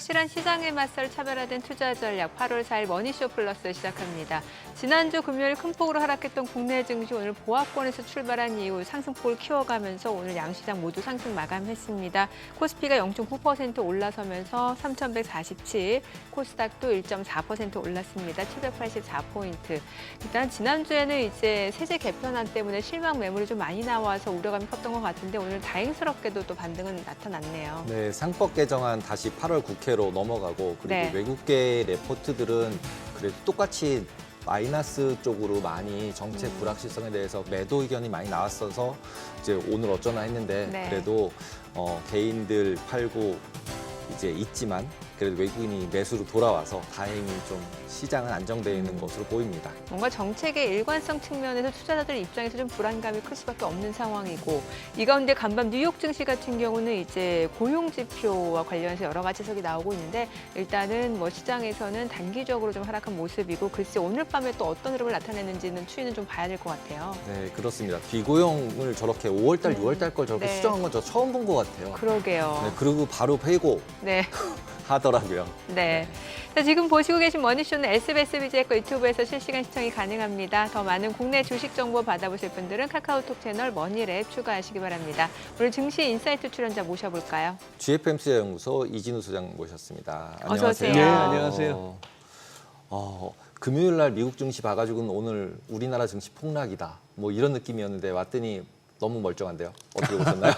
확실한 시장의 맞설 차별화된 투자 전략 8월 4일 머니쇼 플러스 시작합니다. 지난주 금요일 큰 폭으로 하락했던 국내 증시 오늘 보합권에서 출발한 이후 상승폭을 키워가면서 오늘 양시장 모두 상승 마감했습니다. 코스피가 0.9% 올라서면서 3,147, 코스닥도 1.4% 올랐습니다. 784포인트. 일단 지난주에는 이제 세제 개편안 때문에 실망 매물이 좀 많이 나와서 우려감이 컸던 것 같은데 오늘 다행스럽게도 또 반등은 나타났네요. 네, 상법 개정안 다시 8월 국회로 넘어가고 그리고 네. 외국계 레포트들은 그래도 똑같이 마이너스 쪽으로 많이 정책 불확실성에 대해서 매도 의견이 많이 나왔어서 이제 오늘 어쩌나 했는데 네. 그래도 개인들 팔고 이제 있지만 그래도 외국인이 매수로 돌아와서 다행히 좀 시장은 안정되어 있는 것으로 보입니다. 뭔가 정책의 일관성 측면에서 투자자들 입장에서 좀 불안감이 클 수밖에 없는 상황이고 이 가운데 간밤 뉴욕 증시 같은 경우는 이제 고용 지표와 관련해서 여러 가지 해석이 나오고 있는데 일단은 뭐 시장에서는 단기적으로 좀 하락한 모습이고 글쎄 오늘 밤에 또 어떤 흐름을 나타내는지는 추이는 좀 봐야 될 것 같아요. 네, 그렇습니다. 비고용을 저렇게 5월달, 6월달 걸 저렇게 네. 수정한 건 저 처음 본 것 같아요. 그러게요. 네, 그리고 바로 회고 네. 하더라고요. 네. 자, 지금 보시고 계신 머니쇼는 SBS BJ 거 유튜브에서 실시간 시청이 가능합니다. 더 많은 국내 주식 정보 받아보실 분들은 카카오톡 채널 머니랩 추가하시기 바랍니다. 오늘 증시 인사이트 출연자 모셔볼까요? GFM 투자연구소 이진우 소장 모셨습니다. 어서 오세요. 네, 안녕하세요. 금요일 날 미국 증시 봐가지고는 오늘 우리나라 증시 폭락이다. 뭐 이런 느낌이었는데 왔더니 너무 멀쩡한데요. 어떻게 보셨나요?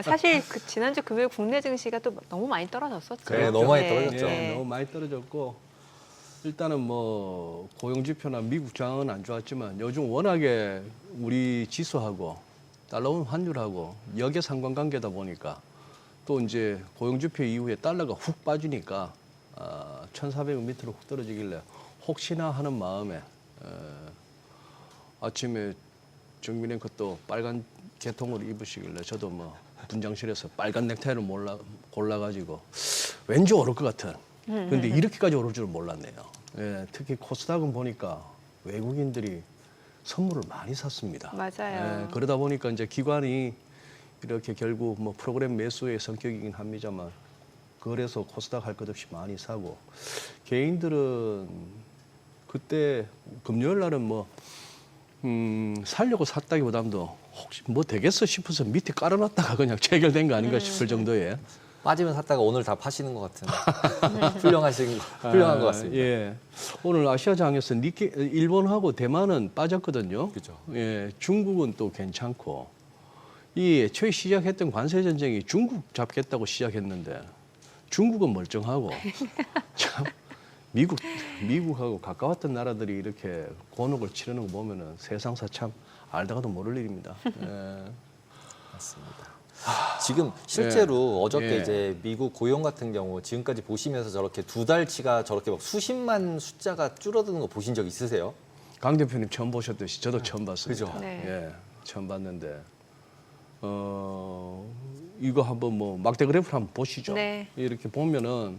사실 그 지난주 금요일 국내 증시가 또 너무 많이 떨어졌었죠. 네, 너무 많이 떨어졌죠. 네. 너무 많이 떨어졌고 일단은 뭐 고용 지표나 미국 장은 안 좋았지만 요즘 워낙에 우리 지수하고 달러 환율하고 역의 상관관계다 보니까 또 이제 고용 지표 이후에 달러가 훅 빠지니까 1,400원 밑으로 훅 떨어지길래 혹시나 하는 마음에 아침에 정민행 것도 빨간 개통을 입으시길래 저도 뭐 분장실에서 빨간 넥타이를 골라가지고 왠지 오를 것 같은. 근데 이렇게까지 오를 줄은 몰랐네요. 예, 특히 코스닥은 보니까 외국인들이 선물을 많이 샀습니다. 맞아요. 예, 그러다 보니까 이제 기관이 이렇게 결국 뭐 프로그램 매수의 성격이긴 합니다만 거래소 코스닥 할 것 없이 많이 사고 개인들은 그때 금요일 날은 뭐 살려고 샀다기보다도 혹시 뭐 되겠어 싶어서 밑에 깔아놨다가 그냥 체결된 거 아닌가 싶을 정도의 빠지면 샀다가 오늘 다 파시는 것 같은 훌륭한 것 같습니다. 예. 오늘 아시아장에서 일본하고 대만은 빠졌거든요. 그죠. 예, 중국은 또 괜찮고 이 애초에 시작했던 관세 전쟁이 중국 잡겠다고 시작했는데 중국은 멀쩡하고 참 미국하고 가까웠던 나라들이 이렇게 곤혹을 치르는 거 보면은 세상사 참 알다가도 모를 일입니다. 예. 맞습니다. 지금 실제로 어저께 예. 이제 미국 고용 같은 경우 지금까지 보시면서 저렇게 두 달치가 저렇게 막 수십만 숫자가 줄어드는 거 보신 적 있으세요? 강 대표님 처음 보셨듯이 저도 처음 봤습니다. 그죠. 네. 예, 처음 봤는데 이거 한번 뭐 막대 그래프를 한번 보시죠. 네. 이렇게 보면은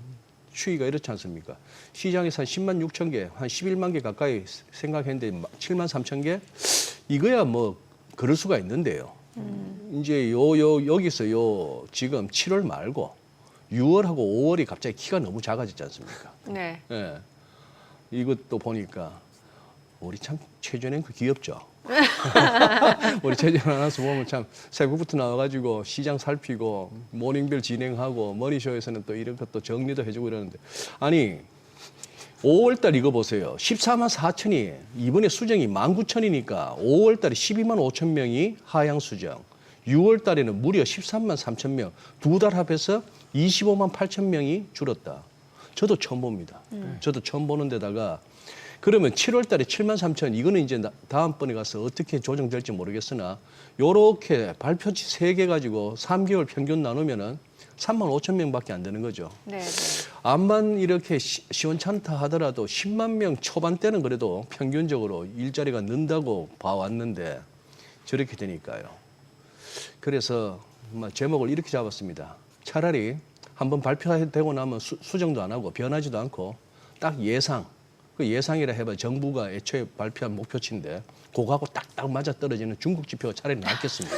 추이가 이렇지 않습니까? 시장에서 한 10만 6천 개, 한 11만 개 가까이 생각했는데 7만 3천 개? 이거야 뭐 그럴 수가 있는데요. 이제 여기서 지금 7월 말고 6월하고 5월이 갑자기 키가 너무 작아졌지 않습니까? 네. 예. 이것도 보니까 우리 참 최전앵커 귀엽죠. 우리 최전 아나운서 보면 참 새벽부터 나와가지고 시장 살피고 모닝벨 진행하고 머니쇼에서는 또 이런 것도 정리도 해주고 이러는데 아니 5월달 이거 보세요. 14만 4천이 이번에 수정이 19,000이니까 5월달에 12만 5천 명이 하향 수정. 6월달에는 무려 13만 3천 명. 두 달 합해서 25만 8천 명이 줄었다. 저도 처음 봅니다. 저도 처음 보는 데다가 그러면 7월달에 7만 3천 이거는 이제 다음번에 가서 어떻게 조정될지 모르겠으나 요렇게 발표치 3개 가지고 3개월 평균 나누면은 3만 5천 명밖에 안 되는 거죠. 네. 네. 암만 이렇게 시원찮다 하더라도 10만 명 초반대는 그래도 평균적으로 일자리가 는다고 봐왔는데 저렇게 되니까요. 그래서 제목을 이렇게 잡았습니다. 차라리 한번 발표되고 나면 수정도 안 하고 변하지도 않고 딱 예상, 그 예상이라 해봐 정부가 애초에 발표한 목표치인데 그거하고 딱딱 맞아 떨어지는 중국 지표가 차라리 낫겠습니다.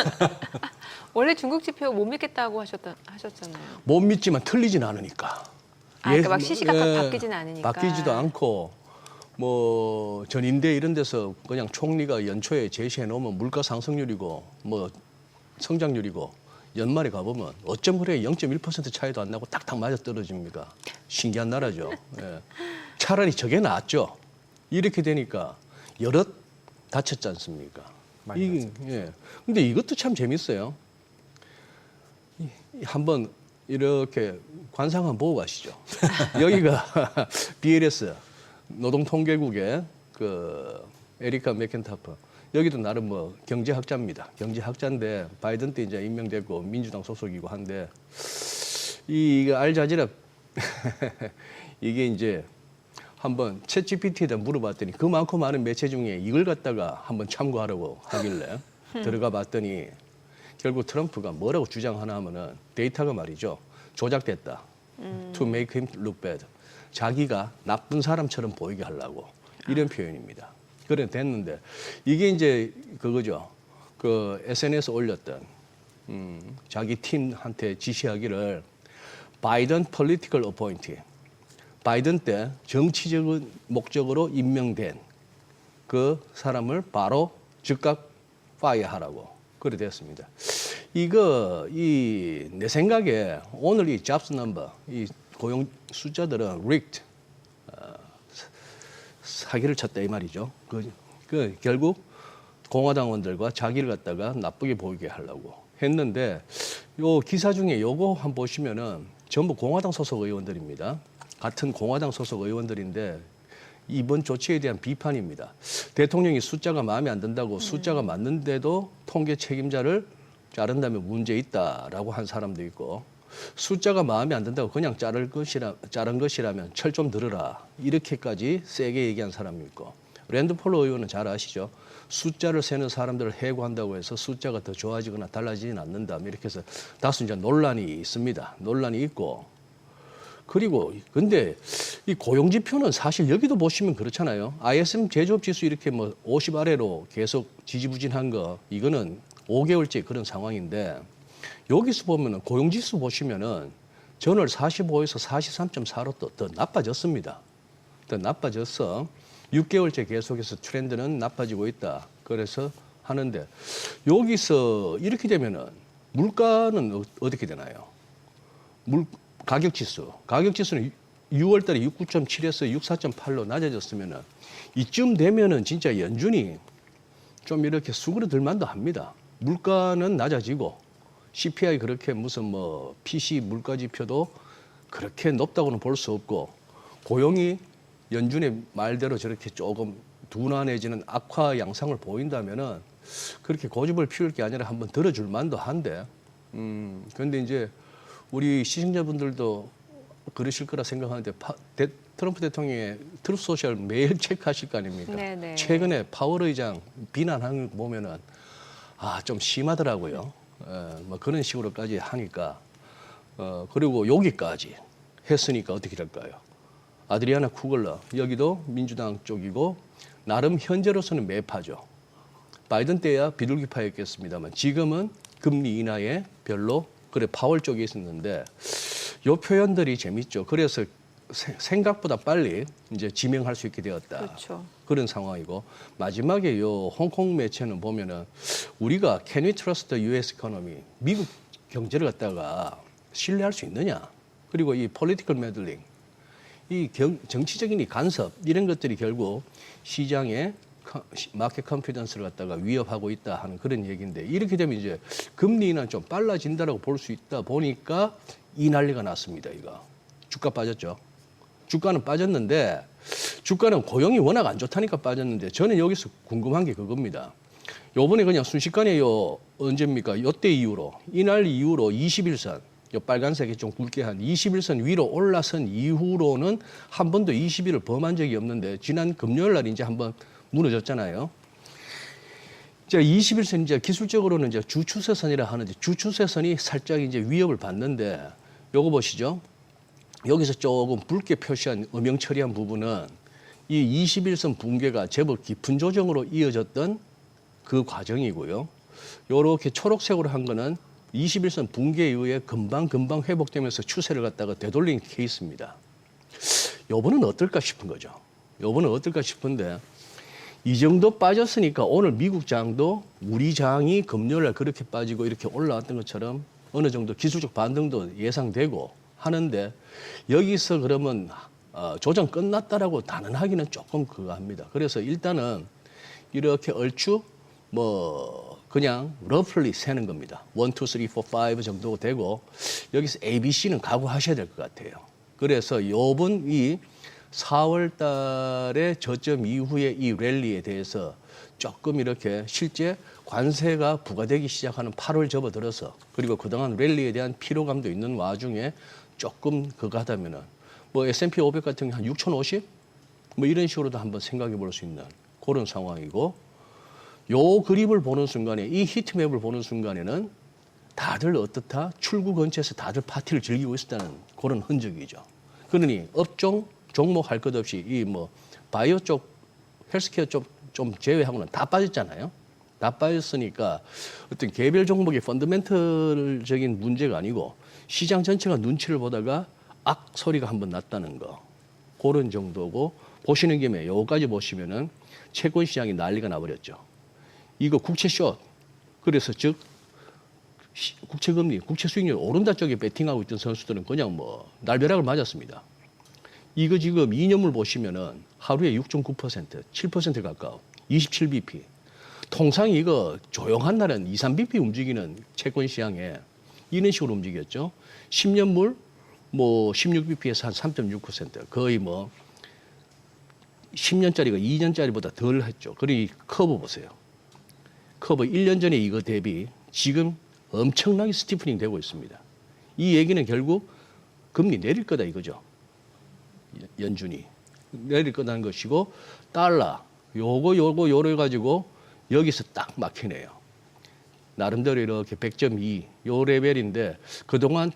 원래 중국 지표 못 믿겠다고 하셨잖아요. 못 믿지만 틀리진 않으니까. 그러니까 막 시시각각 바뀌진 않으니까. 바뀌지도 않고 뭐 전인대 이런 데서 그냥 총리가 연초에 제시해 놓으면 물가 상승률이고 뭐 성장률이고 연말에 가보면 어쩜 그래 0.1% 차이도 안 나고 딱딱 맞아 떨어집니까? 신기한 나라죠. 예. 차라리 저게 낫죠. 이렇게 되니까 여럿 다쳤지 않습니까? 예. 근데 이것도 참 재밌어요. 한번 이렇게 관상 한번 보고 가시죠. 여기가 BLS 노동통계국의 그 에리카 맥켄타퍼. 여기도 나름 뭐 경제학자입니다. 경제학자인데 바이든 때 이제 임명됐고 민주당 소속이고 한데 이 알자지라 이게 이제 한번 챗 GPT에다 물어봤더니 그 많고 많은 매체 중에 이걸 갖다가 한번 참고하라고 하길래 들어가 봤더니 결국 트럼프가 뭐라고 주장하나 하면은 데이터가 말이죠. 조작됐다. To make him look bad. 자기가 나쁜 사람처럼 보이게 하려고 이런 표현입니다. 그래 됐는데 이게 이제 그거죠. 그 SNS 올렸던 자기 팀한테 지시하기를 바이든 political appointee. 바이든 때 정치적인 목적으로 임명된 그 사람을 바로 즉각 파이어하라고 그래 됐습니다. 이거 내 생각에 오늘 이 잡스 넘버 이 고용 숫자들은 rigged 사기를 쳤다 이 말이죠. 그 결국 공화당원들과 자기를 갖다가 나쁘게 보이게 하려고 했는데 요 기사 중에 요거 한번 보시면은 전부 공화당 소속 의원들입니다. 같은 공화당 소속 의원들인데 이번 조치에 대한 비판입니다. 대통령이 숫자가 마음에 안 든다고 숫자가 맞는데도 통계 책임자를 자른다면 문제 있다라고 한 사람도 있고 숫자가 마음에 안 든다고 그냥 자른 것이라면 철 좀 들으라 이렇게까지 세게 얘기한 사람이 있고 랜드 폴 의원은 잘 아시죠? 숫자를 세는 사람들을 해고한다고 해서 숫자가 더 좋아지거나 달라지진 않는다 이렇게 해서 다소 이제 논란이 있습니다. 논란이 있고 그리고 근데 이 고용 지표는 사실 여기도 보시면 그렇잖아요. ISM 제조업 지수 이렇게 뭐 50 아래로 계속 지지부진한 거 이거는 5개월째 그런 상황인데 여기서 보면은 고용 지수 보시면은 전월 45에서 43.4로 더 나빠졌습니다. 더 나빠졌어. 6개월째 계속해서 트렌드는 나빠지고 있다. 그래서 하는데 여기서 이렇게 되면은 물가는 어떻게 되나요? 가격 지수는 6월 달에 69.7에서 64.8로 낮아졌으면은 이쯤 되면은 진짜 연준이 좀 이렇게 수그러들 만도 합니다. 물가는 낮아지고 CPI 그렇게 무슨 뭐 PC 물가 지표도 그렇게 높다고는 볼 수 없고 고용이 연준의 말대로 저렇게 조금 둔화해지는 악화 양상을 보인다면은 그렇게 고집을 피울 게 아니라 한번 들어줄 만도 한데 그런데 이제 우리 시청자분들도 그러실 거라 생각하는데 트럼프 대통령의 트루스 소셜 매일 체크하실 거 아닙니까? 네네. 최근에 파월 의장 비난하는 거 보면은 좀 심하더라고요. 뭐 그런 식으로까지 하니까 그리고 여기까지 했으니까 어떻게 될까요? 아드리아나 쿠글러 여기도 민주당 쪽이고 나름 현재로서는 매파죠. 바이든 때야 비둘기파였겠습니다만 지금은 금리 인하에 별로 그래 파월 쪽에 있었는데 요 표현들이 재밌죠. 그래서 생각보다 빨리 이제 지명할 수 있게 되었다. 그렇죠. 그런 상황이고 마지막에 요 홍콩 매체는 보면은 우리가 Can we trust the U.S. economy? 미국 경제를 갖다가 신뢰할 수 있느냐? 그리고 이 political meddling, 이 정치적인 이 간섭 이런 것들이 결국 시장의 마켓 컨피던스를 갖다가 위협하고 있다 하는 그런 얘기인데 이렇게 되면 이제 금리 인하는 좀 빨라진다라고 볼 수 있다 보니까 이 난리가 났습니다. 이거 주가 빠졌죠. 주가는 빠졌는데 주가는 고용이 워낙 안 좋다니까 빠졌는데 저는 여기서 궁금한 게 그겁니다. 요번에 그냥 순식간에 언제입니까? 요때 이후로 이날 이후로 21선 요 빨간색이 좀 굵게 한 21선 위로 올라선 이후로는 한 번도 20일을 범한 적이 없는데 지난 금요일 날 이제 한번 무너졌잖아요. 자, 21선 이제 기술적으로는 이제 주추세선이라 하는데 주추세선이 살짝 이제 위협을 받는데 요거 보시죠. 여기서 조금 붉게 표시한 음영 처리한 부분은 이 21선 붕괴가 제법 깊은 조정으로 이어졌던 그 과정이고요. 요렇게 초록색으로 한 거는 21선 붕괴에 의해 금방 회복되면서 추세를 갖다가 되돌린 케이스입니다. 요번은 어떨까 싶은 거죠. 요번은 어떨까 싶은데 이 정도 빠졌으니까 오늘 미국 장도 우리 장이 금요일날 그렇게 빠지고 이렇게 올라왔던 것처럼 어느 정도 기술적 반등도 예상되고 하는데 여기서 그러면 조정 끝났다라고 단언하기는 조금 그거 합니다. 그래서 일단은 이렇게 얼추 뭐 그냥 roughly 세는 겁니다. 1, 2, 3, 4, 5 정도 되고 여기서 ABC는 각오하셔야 될 것 같아요. 그래서 요번 이 4월 달에 저점 이후에 이 랠리에 대해서 조금 이렇게 실제 관세가 부과되기 시작하는 8월 접어들어서 그리고 그동안 랠리에 대한 피로감도 있는 와중에 조금 그거 하다면은 뭐 S&P 500 같은 경우 한 6,050? 뭐 이런 식으로도 한번 생각해 볼 수 있는 그런 상황이고 요 그림을 보는 순간에 이 히트맵을 보는 순간에는 다들 어떻다? 출구 근처에서 다들 파티를 즐기고 있었다는 그런 흔적이죠. 그러니 업종 종목 할 것 없이 이 뭐 바이오 쪽, 헬스케어 쪽 좀 제외하고는 다 빠졌잖아요. 다 빠졌으니까 어떤 개별 종목의 펀더멘털적인 문제가 아니고 시장 전체가 눈치를 보다가 악 소리가 한번 났다는 거. 그런 정도고 보시는 김에 요까지 보시면은 채권 시장이 난리가 나버렸죠. 이거 국채 숏. 그래서 즉 국채 금리, 국채 수익률 오른다 쪽에 베팅하고 있던 선수들은 그냥 뭐 날벼락을 맞았습니다. 이거 지금 2년물 보시면은 하루에 6.9%, 7% 가까워. 27bp. 통상 이거 조용한 날은 2, 3bp 움직이는 채권 시장에 이런 식으로 움직였죠. 10년물 뭐 16bp에서 한 3.6%. 거의 뭐 10년짜리가 2년짜리보다 덜 했죠. 그리고 이 커브 보세요. 커브 1년 전에 이거 대비 지금 엄청나게 스티프닝 되고 있습니다. 이 얘기는 결국 금리 내릴 거다 이거죠. 연준이 내릴 거다는 것이고 달러 요래 가지고 여기서 딱 막히네요. 나름대로 이렇게 100.2 요 레벨인데 그동안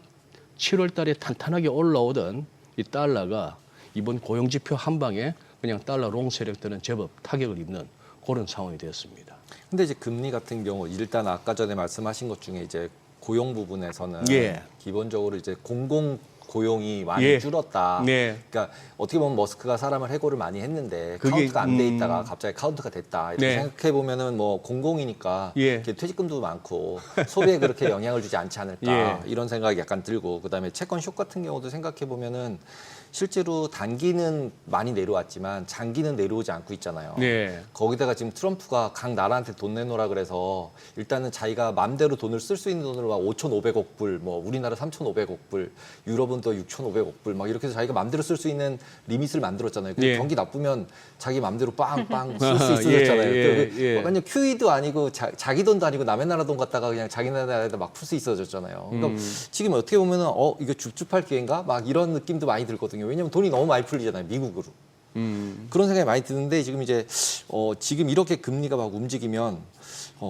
7월 달에 탄탄하게 올라오던 이 달러가 이번 고용지표 한 방에 그냥 달러 롱 세력들은 제법 타격을 입는 그런 상황이 되었습니다. 근데 이제 금리 같은 경우 일단 아까 전에 말씀하신 것 중에 이제 고용 부분에서는 예. 기본적으로 이제 공공 고용이 많이 예. 줄었다. 네. 그러니까 어떻게 보면 머스크가 사람을 해고를 많이 했는데 그게, 카운트가 안 돼 있다가 갑자기 카운트가 됐다. 이렇게 네. 생각해 보면은 뭐 공공이니까 예. 이렇게 퇴직금도 많고 소비에 그렇게 영향을 주지 않지 않을까 예. 이런 생각이 약간 들고 그다음에 채권 숏 같은 경우도 생각해 보면은 실제로 단기는 많이 내려왔지만 장기는 내려오지 않고 있잖아요. 네. 거기다가 지금 트럼프가 각 나라한테 돈 내놓으라 그래서 일단은 자기가 마음대로 돈을 쓸 수 있는 돈으로 막 5,500억 불, 뭐 우리나라 3,500억 불, 유럽은 또 6,500억 불, 막 이렇게 해서 자기가 마음대로 쓸 수 있는 리밋을 만들었잖아요. 근데 예. 경기 나쁘면 자기 마음대로 빵빵 쓸 수 있었잖아요. 예. 완전 QE도 아니고 자기 돈도 아니고 남의 나라 돈 갖다가 그냥 자기 나라에다 막 풀 수 있어졌잖아요. 그러니까 지금 어떻게 보면은 이거 줍줍할 기회인가? 막 이런 느낌도 많이 들거든요. 왜냐면 돈이 너무 많이 풀리잖아요, 미국으로. 그런 생각이 많이 드는데 지금 이제 지금 이렇게 금리가 막 움직이면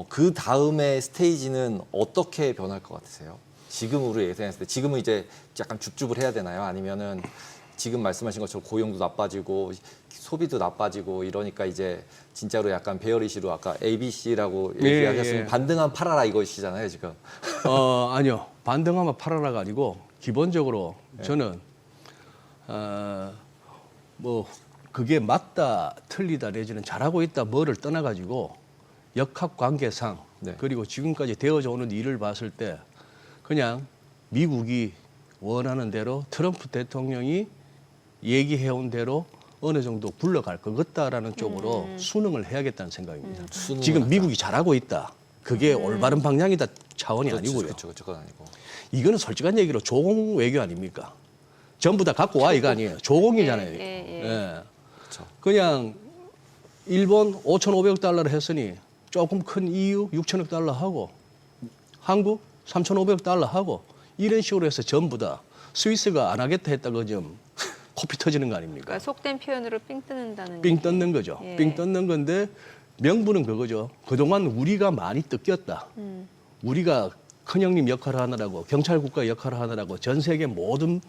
그 다음에 스테이지는 어떻게 변할 것 같으세요? 지금으로 예상했을 때 지금은 이제 약간 줍줍을 해야 되나요? 아니면은 지금 말씀하신 것처럼 고용도 나빠지고 소비도 나빠지고 이러니까 이제 진짜로 약간 베어리시로 아까 ABC라고 얘기하셨으면 예. 반등한 팔아라 이것이잖아요, 지금. 아니요. 반등하면 팔아라가 아니고 기본적으로 저는 뭐 그게 맞다 틀리다 내지는 잘하고 있다 뭐를 떠나가지고 역학 관계상 네. 그리고 지금까지 되어져 오는 일을 봤을 때 그냥 미국이 원하는 대로 트럼프 대통령이 얘기해온 대로 어느 정도 굴러갈 것 같다라는 쪽으로 순응을 해야겠다는 생각입니다. 지금 미국이 잘하고 있다. 그게 올바른 방향이다 차원이 아니고요. 그렇죠, 그건 아니고. 이거는 솔직한 얘기로 조공 외교 아닙니까? 전부 다 갖고 와 이거 아니에요. 조공이잖아요. 예. 그렇죠. 그냥 일본 5,500억 달러를 했으니 조금 큰 EU 6천억 달러 하고 한국 3,500억 달러 하고 이런 식으로 해서 전부 다 스위스가 안 하겠다 했다가 좀 코피 터지는 거 아닙니까? 그러니까 속된 표현으로 삥 뜯는다는 삥 얘기. 뜯는 거죠. 예. 삥 뜯는 건데 명분은 그거죠. 그동안 우리가 많이 뜯겼다. 우리가 큰형님 역할을 하느라고 경찰 국가 역할을 하느라고 전 세계 모든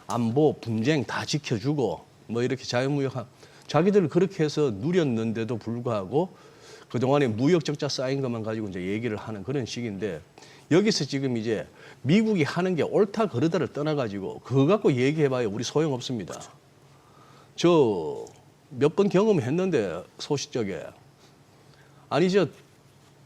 안보 분쟁 다 지켜주고 뭐 이렇게 자유무역 자기들 그렇게 해서 누렸는데도 불구하고 그동안에 무역 적자 쌓인 것만 가지고 이제 얘기를 하는 그런 식인데 여기서 지금 이제 미국이 하는 게 옳다 그르다를 떠나가지고 그거 갖고 얘기해봐야 우리 소용없습니다. 저 몇 번 경험했는데 소식적에 아니 저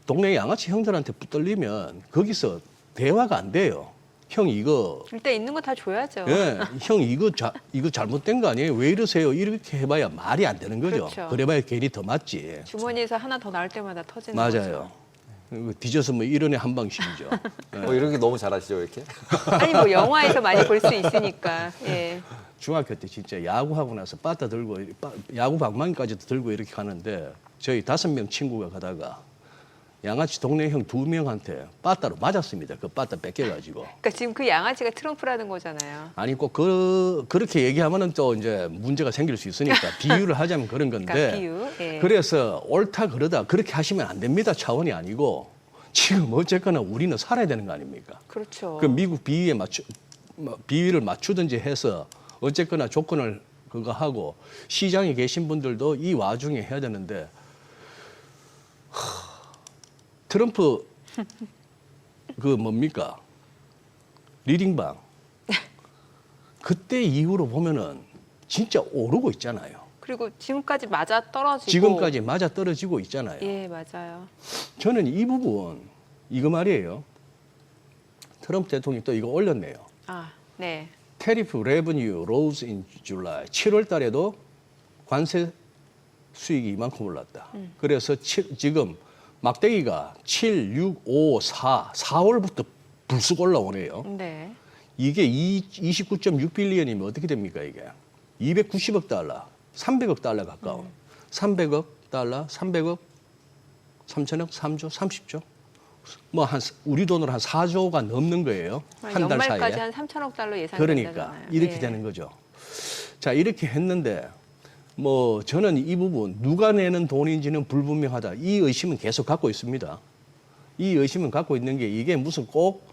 동네 양아치 형들한테 붙들리면 거기서 대화가 안 돼요. 형 이거 일단 있는 거 다 줘야죠. 예, 형 이거 잘못된 거 아니에요? 왜 이러세요? 이렇게 해봐야 말이 안 되는 거죠. 그렇죠. 그래봐야 괜히 더 맞지. 주머니에서 하나 더 나올 때마다 터지는 맞아요. 이거 뒤져서 뭐 이런 애 한 방씩이죠. 뭐 이런 게 너무 잘하시죠, 이렇게? 거죠. 아니 뭐 영화에서 많이 볼 수 있으니까. 예. 중학교 때 진짜 야구하고 나서 빠따 들고 야구 방망이까지도 들고 이렇게 가는데 저희 5명 친구가 가다가 양아치 동네 형 2명한테 빠따로 맞았습니다. 그 빠따 뺏겨가지고. 그러니까 지금 그 양아치가 트럼프라는 거잖아요. 아니 꼭 그렇게 얘기하면은 또 이제 문제가 생길 수 있으니까 비유를 하자면 그런 건데. 그러니까 비유. 예. 그래서 옳다 그러다 그렇게 하시면 안 됩니다 차원이 아니고 지금 어쨌거나 우리는 살아야 되는 거 아닙니까? 그렇죠. 그 미국 비위를 맞추든지 해서 어쨌거나 조건을 그거 하고 시장에 계신 분들도 이 와중에 해야 되는데 트럼프 그 뭡니까 리딩방 그때 이후로 보면은 진짜 오르고 있잖아요. 그리고 지금까지 맞아 떨어지고. 지금까지 맞아 떨어지고 있잖아요. 예, 맞아요. 저는 이 부분 이거 말이에요. 트럼프 대통령이 또 이거 올렸네요. 아, 네. Tariff revenue rose in July. 7월 달에도 관세 수익이 이만큼 올랐다. 그래서 지금 막대기가 7, 6, 5, 4, 4월부터 불쑥 올라오네요. 네. 이게 29.6빌리언이면 어떻게 됩니까 이게? 290억 달러, 300억 달러 가까운. 300억 달러, 300억, 3천억, 3조, 30조. 뭐 한 우리 돈으로 한 4조가 넘는 거예요. 한 달 사이에. 연말까지 한 3천억 달러 예상이 그러니까 된다잖아요. 이렇게 예. 되는 거죠. 자 이렇게 했는데 뭐 저는 이 부분 누가 내는 돈인지는 불분명하다. 이 의심은 계속 갖고 있습니다. 이 의심은 갖고 있는 게 이게 무슨 꼭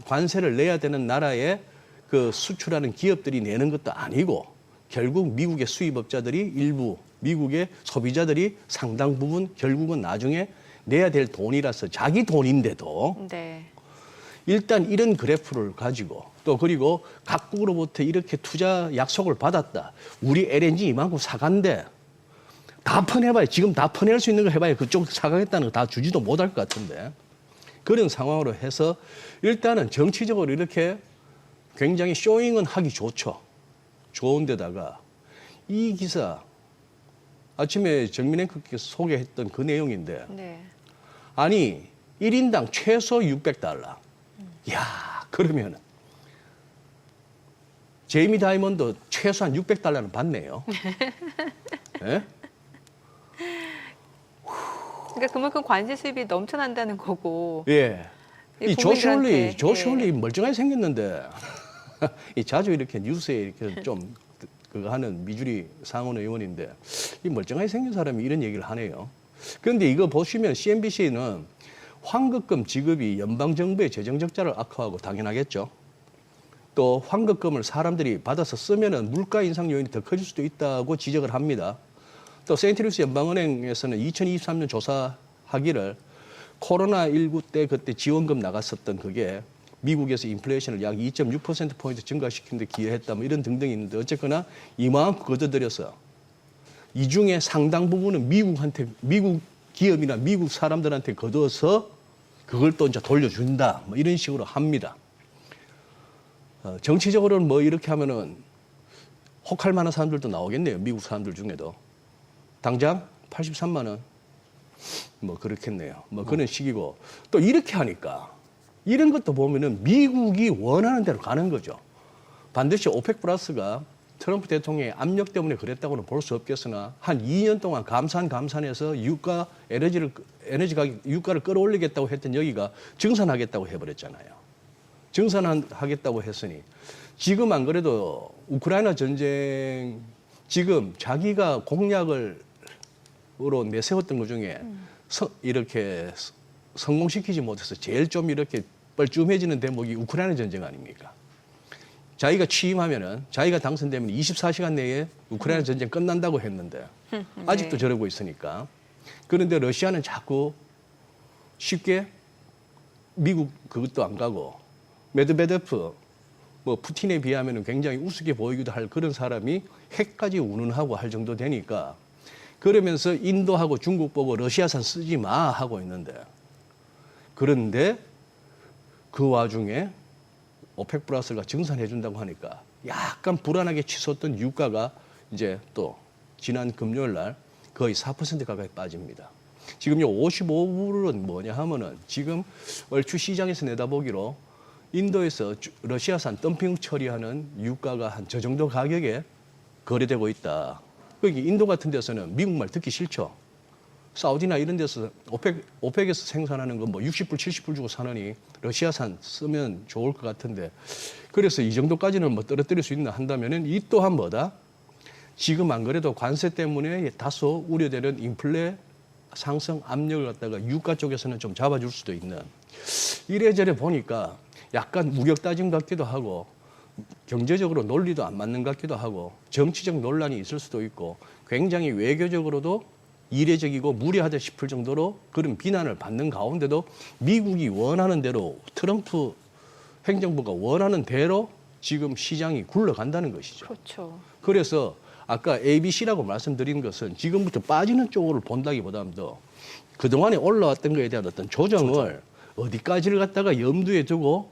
관세를 내야 되는 나라에 그 수출하는 기업들이 내는 것도 아니고 결국 미국의 수입업자들이 일부 미국의 소비자들이 상당 부분 결국은 나중에 내야 될 돈이라서 자기 돈인데도 네. 일단 이런 그래프를 가지고 또 그리고 각국으로부터 이렇게 투자 약속을 받았다. 우리 LNG 이만큼 사간대. 다 퍼내봐야 지금 다 퍼낼 수 있는 거 해봐야 그쪽 사가겠다는 거 다 주지도 못할 것 같은데 그런 상황으로 해서 일단은 정치적으로 이렇게 굉장히 쇼잉은 하기 좋죠. 좋은데다가 이 기사 아침에 정민 앵커께서 소개했던 그 내용인데 네. 아니 1인당 최소 600달러. 야 그러면은 제이미 다이먼드 최소한 600달러는 받네요. 예? 그러니까 그만큼 관세 수입이 넘쳐난다는 거고. 예. 이 국민들한테, 조시 홀리 예. 멀쩡하게 생겼는데 이 자주 이렇게 뉴스에 이렇게 좀 그거 하는 미주리 상원 의원인데 이 멀쩡하게 생긴 사람이 이런 얘기를 하네요. 그런데 이거 보시면 CNBC는 환급금 지급이 연방 정부의 재정 적자를 악화하고 당연하겠죠. 또 환급금을 사람들이 받아서 쓰면은 물가 인상 요인이 더 커질 수도 있다고 지적을 합니다. 또 세인트루이스 연방은행에서는 2023년 조사하기를 코로나19 때 그때 지원금 나갔었던 그게 미국에서 인플레이션을 약 2.6%포인트 증가시키는 데 기여했다 뭐 이런 등등이 있는데 어쨌거나 이만큼 걷어들여서 이 중에 상당 부분은 미국 기업이나 미국 사람들한테 걷어서 그걸 또 이제 돌려준다 뭐 이런 식으로 합니다. 정치적으로는 뭐 이렇게 하면은 혹할 만한 사람들도 나오겠네요. 미국 사람들 중에도. 당장 83만 원. 뭐 그렇겠네요. 뭐 그런 식이고 또 이렇게 하니까 이런 것도 보면은 미국이 원하는 대로 가는 거죠. 반드시 오펙 플러스가 트럼프 대통령의 압력 때문에 그랬다고는 볼 수 없겠으나 한 2년 동안 감산해서 에너지 가격 유가를 끌어올리겠다고 했던 여기가 증산하겠다고 해버렸잖아요. 증산하겠다고 했으니 지금 안 그래도 우크라이나 전쟁 지금 자기가 공약으로 내세웠던 것 중에 이렇게 성공시키지 못해서 제일 좀 이렇게 뻘쭘해지는 대목이 우크라이나 전쟁 아닙니까? 자기가 취임하면은 자기가 당선되면 24시간 내에 우크라이나 전쟁 끝난다고 했는데 아직도 저러고 있으니까. 그런데 러시아는 자꾸 쉽게 미국 그것도 안 가고 메드베데프 뭐 푸틴에 비하면 굉장히 우습게 보이기도 할 그런 사람이 핵까지 운운하고 할 정도 되니까 그러면서 인도하고 중국 보고 러시아산 쓰지 마 하고 있는데 그런데 그 와중에 오펙 플러스가 증산해 준다고 하니까 약간 불안하게 치솟던 유가가 이제 또 지난 금요일 날 거의 4% 가까이 빠집니다. 지금요 55불은 뭐냐 하면은 지금 얼추 시장에서 내다보기로 인도에서 러시아산 덤핑 처리하는 유가가 한 저 정도 가격에 거래되고 있다. 여기 인도 같은 데서는 미국 말 듣기 싫죠. 사우디나 이런 데서 오펙에서 생산하는 건 뭐 60불, 70불 주고 사느니 러시아산 쓰면 좋을 것 같은데 그래서 이 정도까지는 뭐 떨어뜨릴 수 있나 한다면은 이 또한 뭐다? 지금 안 그래도 관세 때문에 다소 우려되는 인플레 상승 압력을 갖다가 유가 쪽에서는 좀 잡아줄 수도 있는 이래저래 보니까 약간 무력 따짐 같기도 하고 경제적으로 논리도 안 맞는 것 같기도 하고 정치적 논란이 있을 수도 있고 굉장히 외교적으로도 이례적이고 무리하다 싶을 정도로 그런 비난을 받는 가운데도 미국이 원하는 대로 트럼프 행정부가 원하는 대로 지금 시장이 굴러간다는 것이죠. 그렇죠. 그래서 아까 ABC라고 말씀드린 것은 지금부터 빠지는 쪽으로 본다기보다는 더 그동안에 올라왔던 것에 대한 어떤 조정을 어디까지를 갖다가 염두에 두고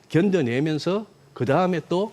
견뎌내면서 그 다음에 또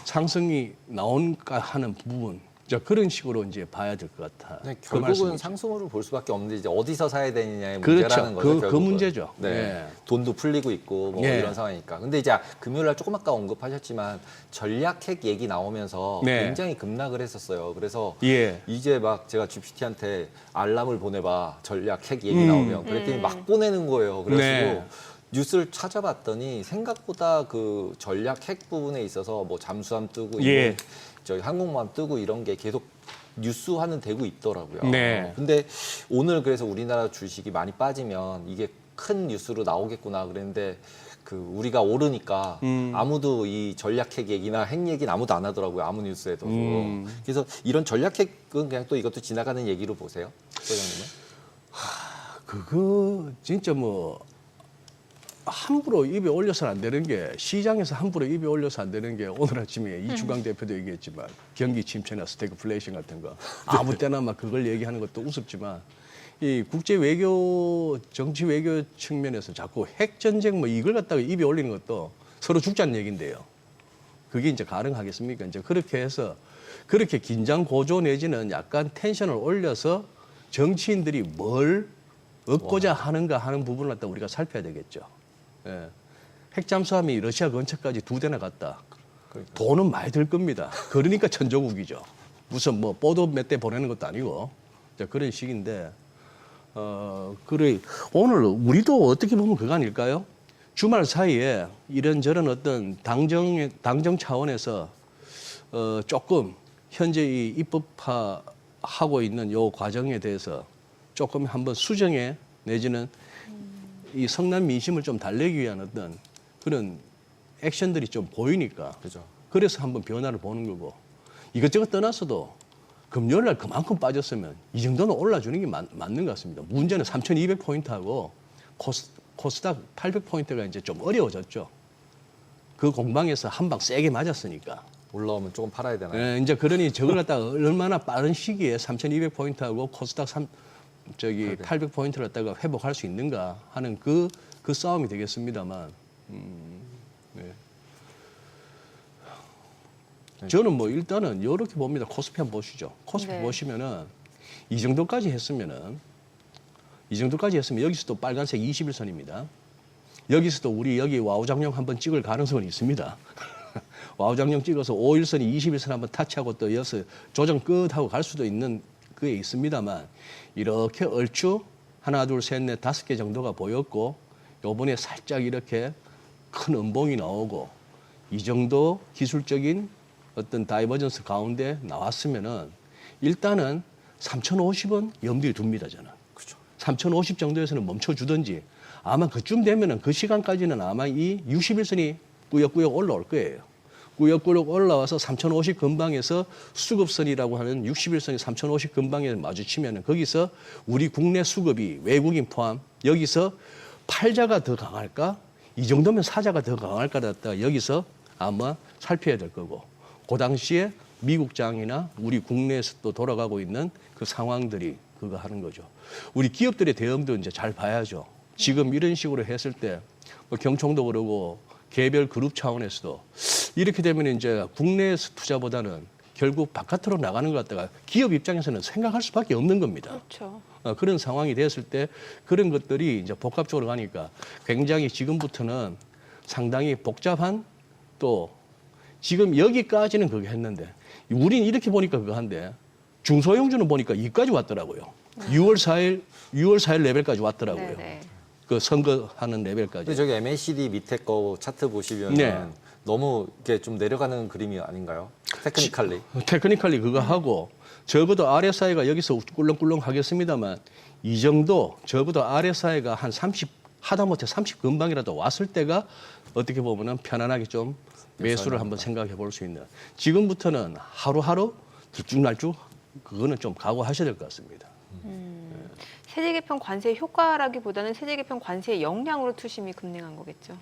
상승이 나온가 하는 부분, 자 그런 식으로 이제 봐야 될 것 같아. 네, 그 결국은 말씀이죠. 상승으로 볼 수밖에 없는데 이제 어디서 사야 되느냐의 그렇죠. 문제라는 거죠. 그 결국은. 문제죠. 네, 예. 돈도 풀리고 있고 뭐 예. 이런 상황이니까. 근데 이제 금요일 날 조금 아까 언급하셨지만 전략핵 얘기 나오면서 네. 굉장히 급락을 했었어요. 그래서 예. 이제 막 제가 GPT한테 알람을 보내봐 전략핵 얘기 나오면 그랬더니 막 보내는 거예요. 그래가지고 네. 뉴스를 찾아봤더니 생각보다 그 전략 핵 부분에 있어서 뭐 잠수함 뜨고 예. 저희 항공모함 뜨고 이런 게 계속 뉴스화는 되고 있더라고요. 네. 근데 오늘 그래서 우리나라 주식이 많이 빠지면 이게 큰 뉴스로 나오겠구나 그랬는데 그 우리가 오르니까 아무도 이 전략 핵 얘기나 핵 얘기는 아무도 안 하더라고요. 아무 뉴스에도. 그래서 이런 전략 핵은 그냥 또 이것도 지나가는 얘기로 보세요. 소장님은? 그거 진짜 뭐 함부로 입에 올려서는 안 되는 게 시장에서 함부로 입에 올려서 안 되는 게 오늘 아침에 이주강 대표도 얘기했지만 경기 침체나 스태그플레이션 같은 거 아무 때나 막 그걸 얘기하는 것도 우습지만 이 국제 외교 정치 외교 측면에서 자꾸 핵 전쟁 뭐 이걸 갖다가 입에 올리는 것도 서로 죽자는 얘기인데요. 그게 이제 가능하겠습니까? 이제 그렇게 해서 그렇게 긴장 고조 내지는 약간 텐션을 올려서 정치인들이 뭘 얻고자 하는가 하는 부분을 갖다 우리가 살펴야 되겠죠. 예. 핵잠수함이 러시아 근처까지 2대나 갔다. 돈은 많이 들 겁니다. 그러니까 천조국이죠. 무슨 뭐 보도 몇 대 보내는 것도 아니고 자, 그런 식인데 그래 오늘 우리도 어떻게 보면 그거 아닐까요? 주말 사이에 이런저런 어떤 당정 차원에서 조금 현재 이 입법화하고 있는 요 과정에 대해서 조금 한번 수정해 내지는 이 성난 민심을 좀 달래기 위한 어떤 그런 액션들이 좀 보이니까 그죠. 그래서 한번 변화를 보는 거고 이것저것 떠나서도 금요일 날 그만큼 빠졌으면 이 정도는 올라주는 게 맞는 것 같습니다. 문제는 3,200포인트하고 코스닥 800포인트가 이제 좀 어려워졌죠. 그 공방에서 한 방 세게 맞았으니까. 올라오면 조금 팔아야 되나요? 예, 이제 그러니 저걸 갖다가 얼마나 빠른 시기에 3,200포인트하고 코스닥 800포인트를 갖다가 회복할 수 있는가 하는 그 싸움이 되겠습니다만, 네. 저는 뭐 일단은 이렇게 봅니다. 코스피 한번 보시죠. 코스피 네. 보시면은 이 정도까지 했으면 여기서도 빨간색 21선입니다. 여기서도 우리 여기 와우장룡 한번 찍을 가능성은 있습니다. 와우장룡 찍어서 5일선이 21선 한번 타치하고 또 이어서 조정 끝하고 갈 수도 있는 그게 있습니다만 이렇게 얼추 하나, 둘, 셋, 넷, 5개 정도가 보였고 요번에 살짝 이렇게 큰 음봉이 나오고 이 정도 기술적인 어떤 다이버전스 가운데 나왔으면은 일단은 3,050원 염두에 둡니다, 저는. 그죠. 3,050 정도에서는 멈춰주든지 아마 그쯤 되면은 그 시간까지는 아마 이 61선이 꾸역꾸역 올라올 거예요. 꾸역꾸역 올라와서 3,050 근방에서 수급선이라고 하는 61선이 3,050 근방에 마주치면은 거기서 우리 국내 수급이 외국인 포함 여기서 팔자가 더 강할까? 이 정도면 사자가 더 강할까? 여기서 아마 살펴야 될 거고 그 당시에 미국장이나 우리 국내에서 또 돌아가고 있는 그 상황들이 그거 하는 거죠. 우리 기업들의 대응도 이제 잘 봐야죠. 지금 이런 식으로 했을 때 뭐 경총도 그러고 개별 그룹 차원에서도 이렇게 되면 이제 국내에서 투자보다는 결국 바깥으로 나가는 것 같다가 기업 입장에서는 생각할 수밖에 없는 겁니다. 그렇죠. 그런 상황이 됐을 때 그런 것들이 이제 복합적으로 가니까 굉장히 지금부터는 상당히 복잡한 또 지금 여기까지는 그거 했는데 우린 이렇게 보니까 그거 한데 중소형주는 보니까 여기까지 왔더라고요. 6월 4일 레벨까지 왔더라고요. 네네. 그 선거하는 레벨까지. 근데 저기 MACD 밑에 거 차트 보시면 네. 너무 이렇게 좀 내려가는 그림이 아닌가요? 테크니컬리. 테크니컬리 그거 하고 적어도 RSI가 여기서 꿀렁꿀렁 하겠습니다만 이 정도 적어도 RSI가 한 30 하다못해 30 근방이라도 왔을 때가 어떻게 보면은 편안하게 좀 매수를 한번 생각해 볼 수 있는 지금부터는 하루하루 들쭉날쭉 그거는 좀 각오하셔야 될 것 같습니다. 세제 개편 관세 효과라기보다는 세제 개편 관세의 영향으로 투심이 급등한 거겠죠.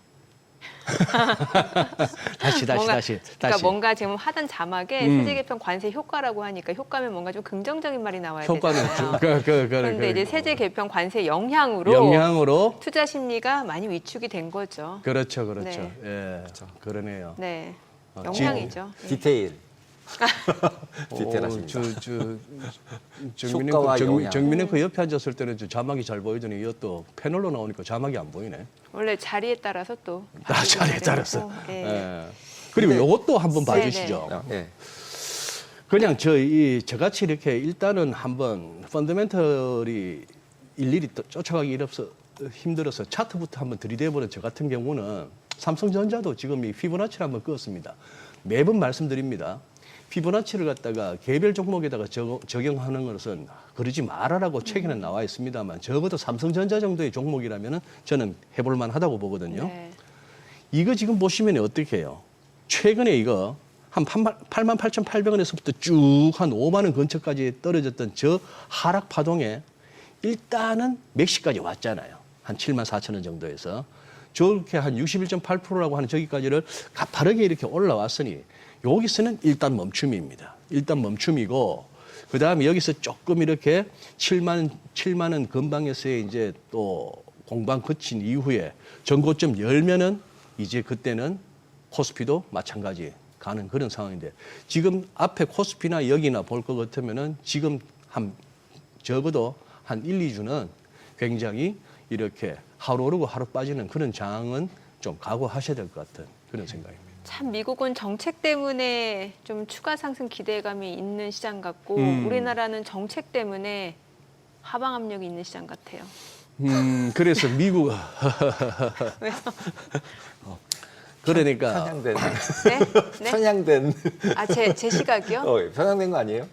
그러니까 뭔가 지금 하단 자막에 세제 개편 관세 효과라고 하니까 효과면 뭔가 좀 긍정적인 말이 나와야 되잖아요. 그런데 이제 세제 개편 관세 영향으로 투자 심리가 많이 위축이 된 거죠. 그렇죠. 네. 예, 그러네요. 네, 영향이죠. 디테일. 디테일하십니다. 효과와 영향. 정민은 그 옆에 앉았을 때는 자막이 잘 보이더니 이것도 패널로 나오니까 자막이 안 보이네. 원래 자리에 따라서 또 자리에 따라서. 예. 예. 그리고 이것도 한번 봐주시죠. 네. 그냥 저같이 이렇게 일단은 한번 펀더멘털이 일일이 쫓아가기 힘들어서 차트부터 한번 들이대보는 저 같은 경우는 삼성전자도 지금 이 피보나치를 한번 그었습니다. 매번 말씀드립니다. 피보나치를 갖다가 개별 종목에다가 적용하는 것은 그러지 말아라고 책에는 나와 있습니다만 적어도 삼성전자 정도의 종목이라면 저는 해볼 만하다고 보거든요. 네. 이거 지금 보시면 어떻게 해요? 최근에 이거 한 88,800원에서부터 쭉 한 5만 원 근처까지 떨어졌던 저 하락 파동에 일단은 맥시까지 왔잖아요. 한 74,000원 정도에서. 저렇게 한 61.8%라고 하는 저기까지를 가파르게 이렇게 올라왔으니 여기서는 일단 멈춤입니다. 일단 멈춤이고 그다음에 여기서 조금 이렇게 7만 원 근방에서의 이제 또 공방 그친 이후에 전고점 열면은 이제 그때는 코스피도 마찬가지 가는 그런 상황인데 지금 앞에 코스피나 여기나 볼 것 같으면은 지금 한 적어도 한 1, 2주는 굉장히 이렇게 하루 오르고 하루 빠지는 그런 장은 좀 각오하셔야 될 것 같은 그런 생각입니다. 참 미국은 정책 때문에 좀 추가 상승 기대감이 있는 시장 같고 우리나라는 정책 때문에 하방 압력이 있는 시장 같아요. 그래서 미국 그러니까 편향된. 네? 네? 편향된. 아, 제 시각이요? 편향된 거 아니에요?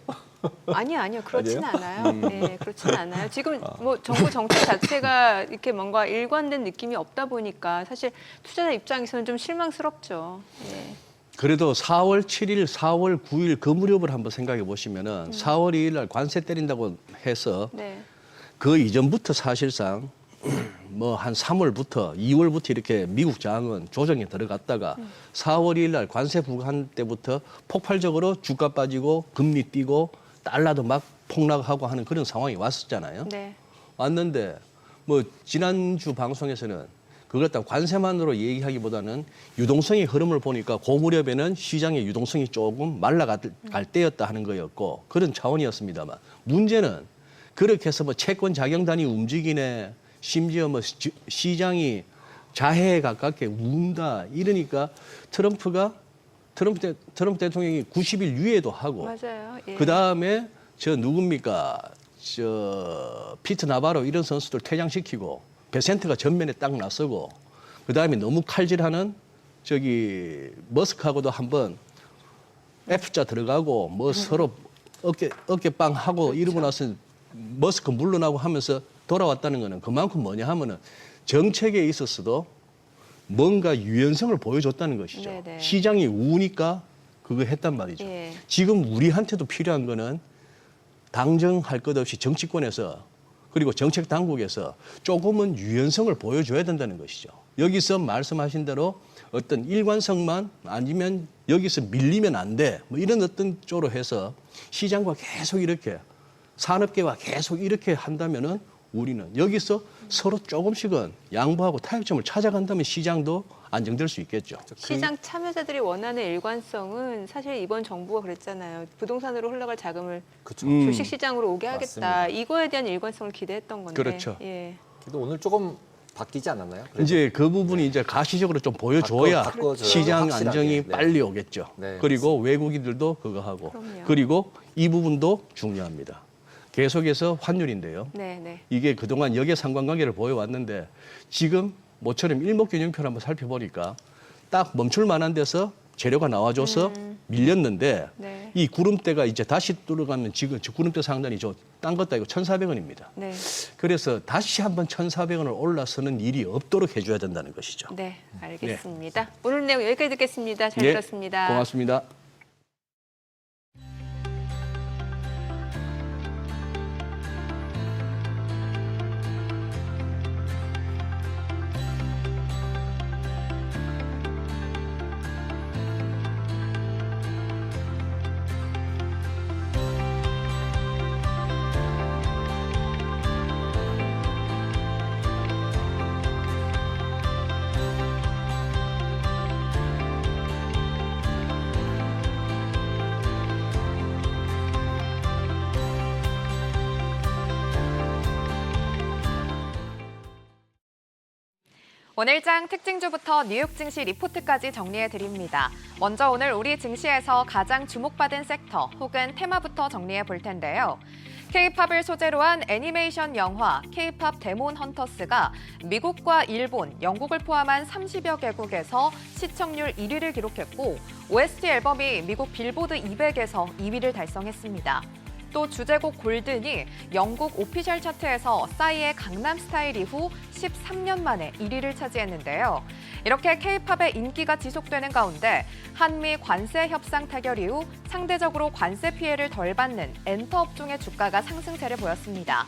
아니요. 그렇지는 않아요. 네, 그렇지는 않아요. 지금 뭐 정부 정책 자체가 이렇게 뭔가 일관된 느낌이 없다 보니까 사실 투자자 입장에서는 좀 실망스럽죠. 네. 그래도 4월 7일, 4월 9일 그 무렵을 한번 생각해 보시면은 4월 2일 날 관세 때린다고 해서 네. 그 이전부터 사실상 뭐 한 3월부터 2월부터 이렇게 미국 장은 조정에 들어갔다가 4월 2일 날 관세 부과한 때부터 폭발적으로 주가 빠지고 금리 뛰고 달러도 막 폭락하고 하는 그런 상황이 왔었잖아요. 네. 왔는데 뭐 지난주 방송에서는 그걸 갖다 관세만으로 얘기하기보다는 유동성의 흐름을 보니까 그 무렵에는 시장의 유동성이 조금 말라갈 때였다 하는 거였고 그런 차원이었습니다만 문제는 그렇게 해서 뭐 채권 자경단이 움직이네 심지어 뭐 시장이 자해에 가깝게 운다 이러니까 트럼프 대통령이 90일 유예도 하고 맞아요. 예. 그 다음에 저 누굽니까 저 피트 나바로 이런 선수들 퇴장시키고 베센트가 전면에 딱 나서고 그 다음에 너무 칼질하는 저기 머스크하고도 한번 F자 들어가고 뭐 서로 어깨빵 하고 그렇죠. 이러고 나서 머스크 물러나고 하면서 돌아왔다는 거는 그만큼 뭐냐 하면은 정책에 있어서도 뭔가 유연성을 보여줬다는 것이죠. 네네. 시장이 우니까 그거 했단 말이죠. 예. 지금 우리한테도 필요한 거는 당정할 것 없이 정치권에서 그리고 정책 당국에서 조금은 유연성을 보여줘야 된다는 것이죠. 여기서 말씀하신 대로 어떤 일관성만 아니면 여기서 밀리면 안 돼. 뭐 이런 어떤 쪽으로 해서 시장과 계속 이렇게 산업계와 계속 이렇게 한다면은 우리는 여기서 서로 조금씩은 양보하고 타협점을 찾아간다면 시장도 안정될 수 있겠죠. 시장 참여자들이 원하는 일관성은 사실 이번 정부가 그랬잖아요. 부동산으로 흘러갈 자금을 그렇죠. 주식시장으로 오게 하겠다. 맞습니다. 이거에 대한 일관성을 기대했던 건데. 그렇죠. 예. 그래도 오늘 조금 바뀌지 않았나요? 그래도? 이제 그 부분이 이제 가시적으로 좀 보여줘야 바꿔줘야 시장 확실하게. 안정이 네. 빨리 오겠죠. 네, 그리고 외국인들도 그거 하고 그럼요. 그리고 이 부분도 중요합니다. 계속해서 환율인데요. 네, 네. 이게 그동안 역의 상관관계를 보여왔는데 지금 모처럼 일목균형표를 한번 살펴보니까 딱 멈출 만한 데서 재료가 나와줘서 밀렸는데 네. 이 구름대가 이제 다시 뚫어가면 지금 구름대 상단이 딴 것도 아니고 1,400원입니다. 네. 그래서 다시 한번 1,400원을 올라서는 일이 없도록 해줘야 된다는 것이죠. 네, 알겠습니다. 오늘 내용 여기까지 듣겠습니다. 잘 예, 들었습니다. 고맙습니다. 오늘장 특징주부터 뉴욕 증시 리포트까지 정리해드립니다. 먼저 오늘 우리 증시에서 가장 주목받은 섹터 혹은 테마부터 정리해 볼 텐데요. K-팝을 소재로 한 애니메이션 영화 K-팝 데몬 헌터스가 미국과 일본, 영국을 포함한 30여 개국에서 시청률 1위를 기록했고 OST 앨범이 미국 빌보드 200에서 2위를 달성했습니다. 또 주제곡 골든이 영국 오피셜 차트에서 싸이의 강남스타일 이후 13년 만에 1위를 차지했는데요. 이렇게 K-팝의 인기가 지속되는 가운데 한미 관세 협상 타결 이후 상대적으로 관세 피해를 덜 받는 엔터 업종의 주가가 상승세를 보였습니다.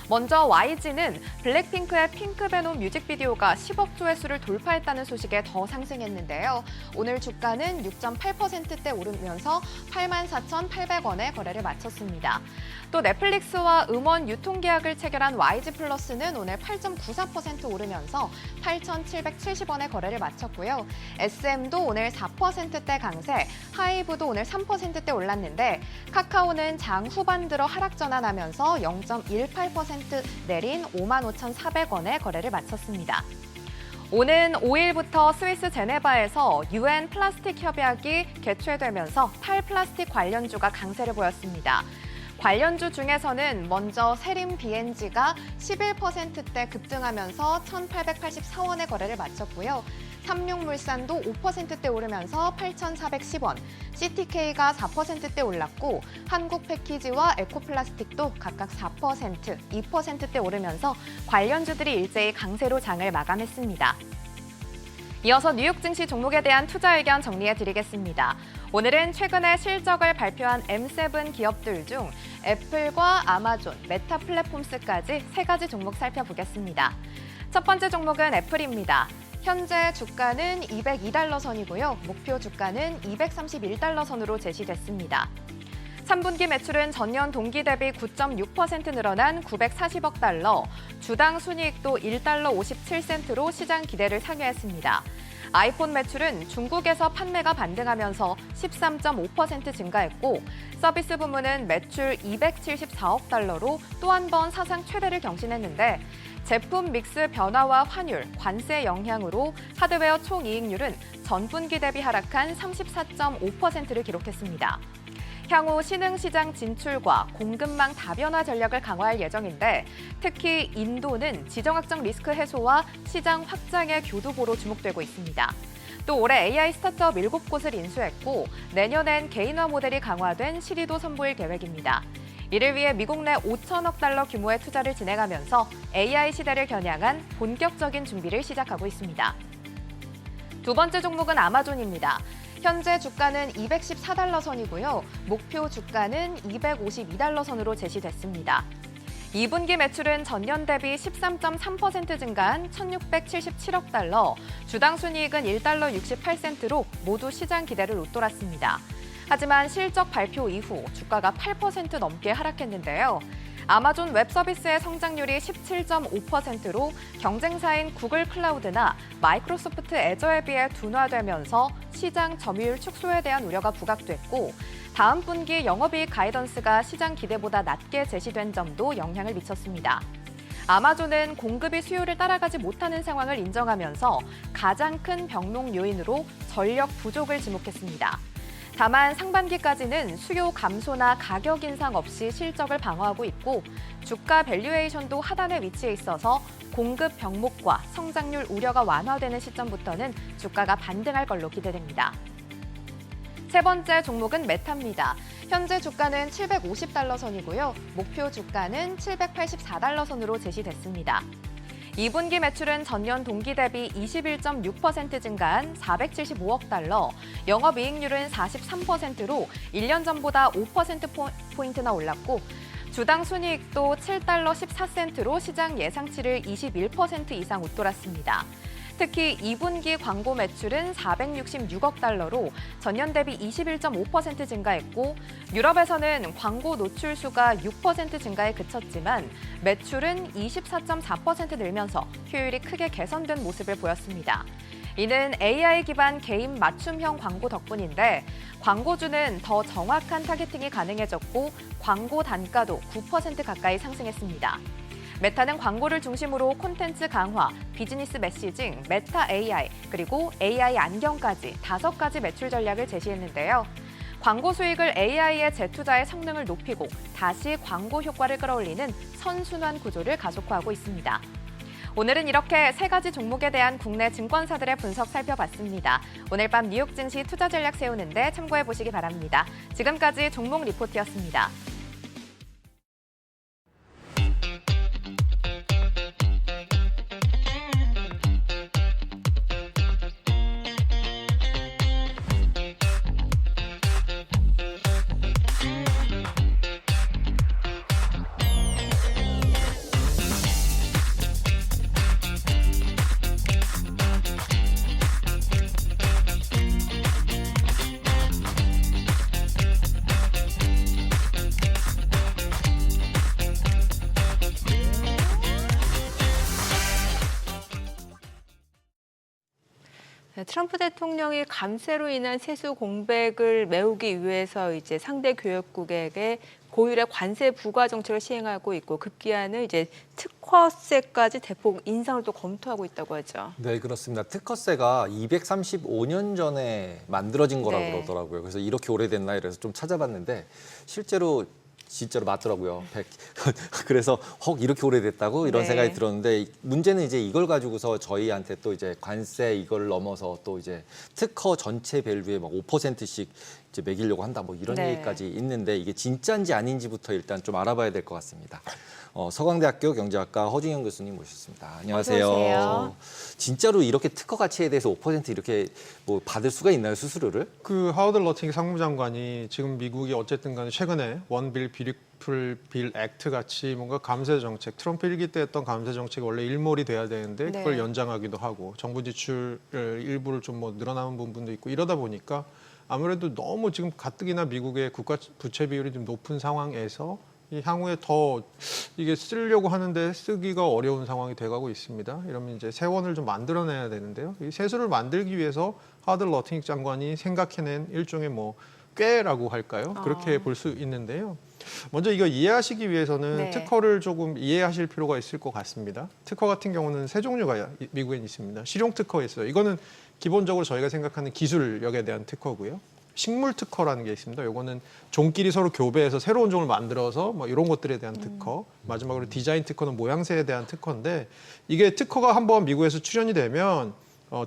먼저 YG는 블랙핑크의 핑크베놈 뮤직비디오가 10억 조회수를 돌파했다는 소식에 더 상승했는데요. 오늘 주가는 6.8%대 오르면서 84,800원에 거래를 마쳤습니다. 또 넷플릭스와 음원 유통계약을 체결한 YG플러스는 오늘 8.94% 오르면서 8,770원에 거래를 마쳤고요. SM도 오늘 4%대 강세, 하이브도 오늘 3%대 올랐는데 카카오는 장 후반 들어 하락 전환하면서 0.18% 내린 55,400원에 거래를 마쳤습니다. 오는 5일부터 스위스 제네바에서 UN 플라스틱 협약이 개최되면서 탈플라스틱 관련주가 강세를 보였습니다. 관련주 중에서는 먼저 세림 BNG가 11%대 급등하면서 1,884원에 거래를 마쳤고요. 삼육물산도 5%대 오르면서 8,410원, CTK가 4%대 올랐고 한국패키지와 에코플라스틱도 각각 4%, 2%대 오르면서 관련주들이 일제히 강세로 장을 마감했습니다. 이어서 뉴욕 증시 종목에 대한 투자 의견 정리해드리겠습니다. 오늘은 최근에 실적을 발표한 M7 기업들 중 애플과 아마존, 메타 플랫폼스까지 세 가지 종목 살펴보겠습니다. 첫 번째 종목은 애플입니다. 현재 주가는 202달러 선이고요. 목표 주가는 231달러 선으로 제시됐습니다. 3분기 매출은 전년 동기 대비 9.6% 늘어난 940억 달러, 주당 순이익도 1달러 57센트로 시장 기대를 상회했습니다. 아이폰 매출은 중국에서 판매가 반등하면서 13.5% 증가했고 서비스 부문은 매출 274억 달러로 또 한 번 사상 최대를 경신했는데 제품 믹스 변화와 환율, 관세 영향으로 하드웨어 총이익률은 전분기 대비 하락한 34.5%를 기록했습니다. 향후 신흥시장 진출과 공급망 다변화 전략을 강화할 예정인데 특히 인도는 지정학적 리스크 해소와 시장 확장의 교두보로 주목되고 있습니다. 또 올해 AI 스타트업 7곳을 인수했고 내년엔 개인화 모델이 강화된 시리도 선보일 계획입니다. 이를 위해 미국 내 5천억 달러 규모의 투자를 진행하면서 AI 시대를 겨냥한 본격적인 준비를 시작하고 있습니다. 두 번째 종목은 아마존입니다. 현재 주가는 214달러 선이고요. 목표 주가는 252달러 선으로 제시됐습니다. 2분기 매출은 전년 대비 13.3% 증가한 1,677억 달러, 주당 순이익은 1달러 68센트로 모두 시장 기대를 웃돌았습니다. 하지만 실적 발표 이후 주가가 8% 넘게 하락했는데요. 아마존 웹 서비스의 성장률이 17.5%로 경쟁사인 구글 클라우드나 마이크로소프트 애저에 비해 둔화되면서 시장 점유율 축소에 대한 우려가 부각됐고, 다음 분기 영업이익 가이던스가 시장 기대보다 낮게 제시된 점도 영향을 미쳤습니다. 아마존은 공급이 수요를 따라가지 못하는 상황을 인정하면서 가장 큰 병목 요인으로 전력 부족을 지목했습니다. 다만 상반기까지는 수요 감소나 가격 인상 없이 실적을 방어하고 있고, 주가 밸류에이션도 하단에 위치해 있어서 공급 병목과 성장률 우려가 완화되는 시점부터는 주가가 반등할 걸로 기대됩니다. 세 번째 종목은 메타입니다. 현재 주가는 750달러 선이고요. 목표 주가는 784달러 선으로 제시됐습니다. 2분기 매출은 전년 동기 대비 21.6% 증가한 475억 달러, 영업이익률은 43%로 1년 전보다 5%포인트나 올랐고, 주당 순이익도 7달러 14센트로 시장 예상치를 21% 이상 웃돌았습니다. 특히 2분기 광고 매출은 466억 달러로 전년 대비 21.5% 증가했고, 유럽에서는 광고 노출 수가 6% 증가에 그쳤지만 매출은 24.4% 늘면서 효율이 크게 개선된 모습을 보였습니다. 이는 AI 기반 개인 맞춤형 광고 덕분인데, 광고주는 더 정확한 타겟팅이 가능해졌고 광고 단가도 9% 가까이 상승했습니다. 메타는 광고를 중심으로 콘텐츠 강화, 비즈니스 메시징, 메타 AI, 그리고 AI 안경까지 5가지 매출 전략을 제시했는데요. 광고 수익을 AI의 재투자의 성능을 높이고 다시 광고 효과를 끌어올리는 선순환 구조를 가속화하고 있습니다. 오늘은 이렇게 3가지 종목에 대한 국내 증권사들의 분석 살펴봤습니다. 오늘 밤 뉴욕 증시 투자 전략 세우는데 참고해 보시기 바랍니다. 지금까지 종목 리포트였습니다. 트럼프 대통령이 감세로 인한 세수 공백을 메우기 위해서 이제 상대 교역국에게 고율의 관세 부과 정책을 시행하고 있고, 급기야는 이제 특허세까지 대폭 인상을 또 검토하고 있다고 하죠. 네, 그렇습니다. 특허세가 235년 전에 만들어진 거라고 네. 그러더라고요. 그래서 이렇게 오래됐나 이래서 좀 찾아봤는데 실제로 진짜로 맞더라고요. 그래서 이렇게 오래됐다고 이런 네. 생각이 들었는데, 문제는 이제 이걸 가지고서 저희한테 또 이제 관세 이걸 넘어서 또 이제 특허 전체 밸류에 막 5%씩 이제 매기려고 한다 뭐 이런 네. 얘기까지 있는데, 이게 진짜인지 아닌지부터 일단 좀 알아봐야 될 것 같습니다. 서강대학교 경제학과 허중현 교수님 모셨습니다. 안녕하세요. 어서 오세요. 진짜로 이렇게 특허 가치에 대해서 5% 이렇게 뭐 받을 수가 있나요, 수수료를? 그 하워드 러팅 상무장관이 지금 미국이 어쨌든 간에 최근에 원빌 뷰티풀 빌 액트 같이 뭔가 감세 정책, 트럼프 1기 때 했던 감세 정책이 원래 일몰이 돼야 되는데 그걸 네. 연장하기도 하고, 정부 지출 일부를 좀 뭐 늘어나는 부분도 있고, 이러다 보니까 아무래도 너무 지금 가뜩이나 미국의 국가 부채 비율이 좀 높은 상황에서 이 향후에 더 이게 쓰려고 하는데 쓰기가 어려운 상황이 돼가고 있습니다. 이러면 이제 세원을 좀 만들어내야 되는데요. 이 세수를 만들기 위해서 하워드 러팅 장관이 생각해낸 일종의 뭐 꾀라고 할까요? 그렇게 볼 수 있는데요. 먼저 이거 이해하시기 위해서는 네. 특허를 조금 이해하실 필요가 있을 것 같습니다. 특허 같은 경우는 세 종류가 미국엔 있습니다. 실용 특허 있어요. 이거는 기본적으로 저희가 생각하는 기술력에 대한 특허고요. 식물 특허라는 게 있습니다. 요거는 종끼리 서로 교배해서 새로운 종을 만들어서 뭐 이런 것들에 대한 특허. 마지막으로 디자인 특허는 모양새에 대한 특허인데, 이게 특허가 한번 미국에서 출연이 되면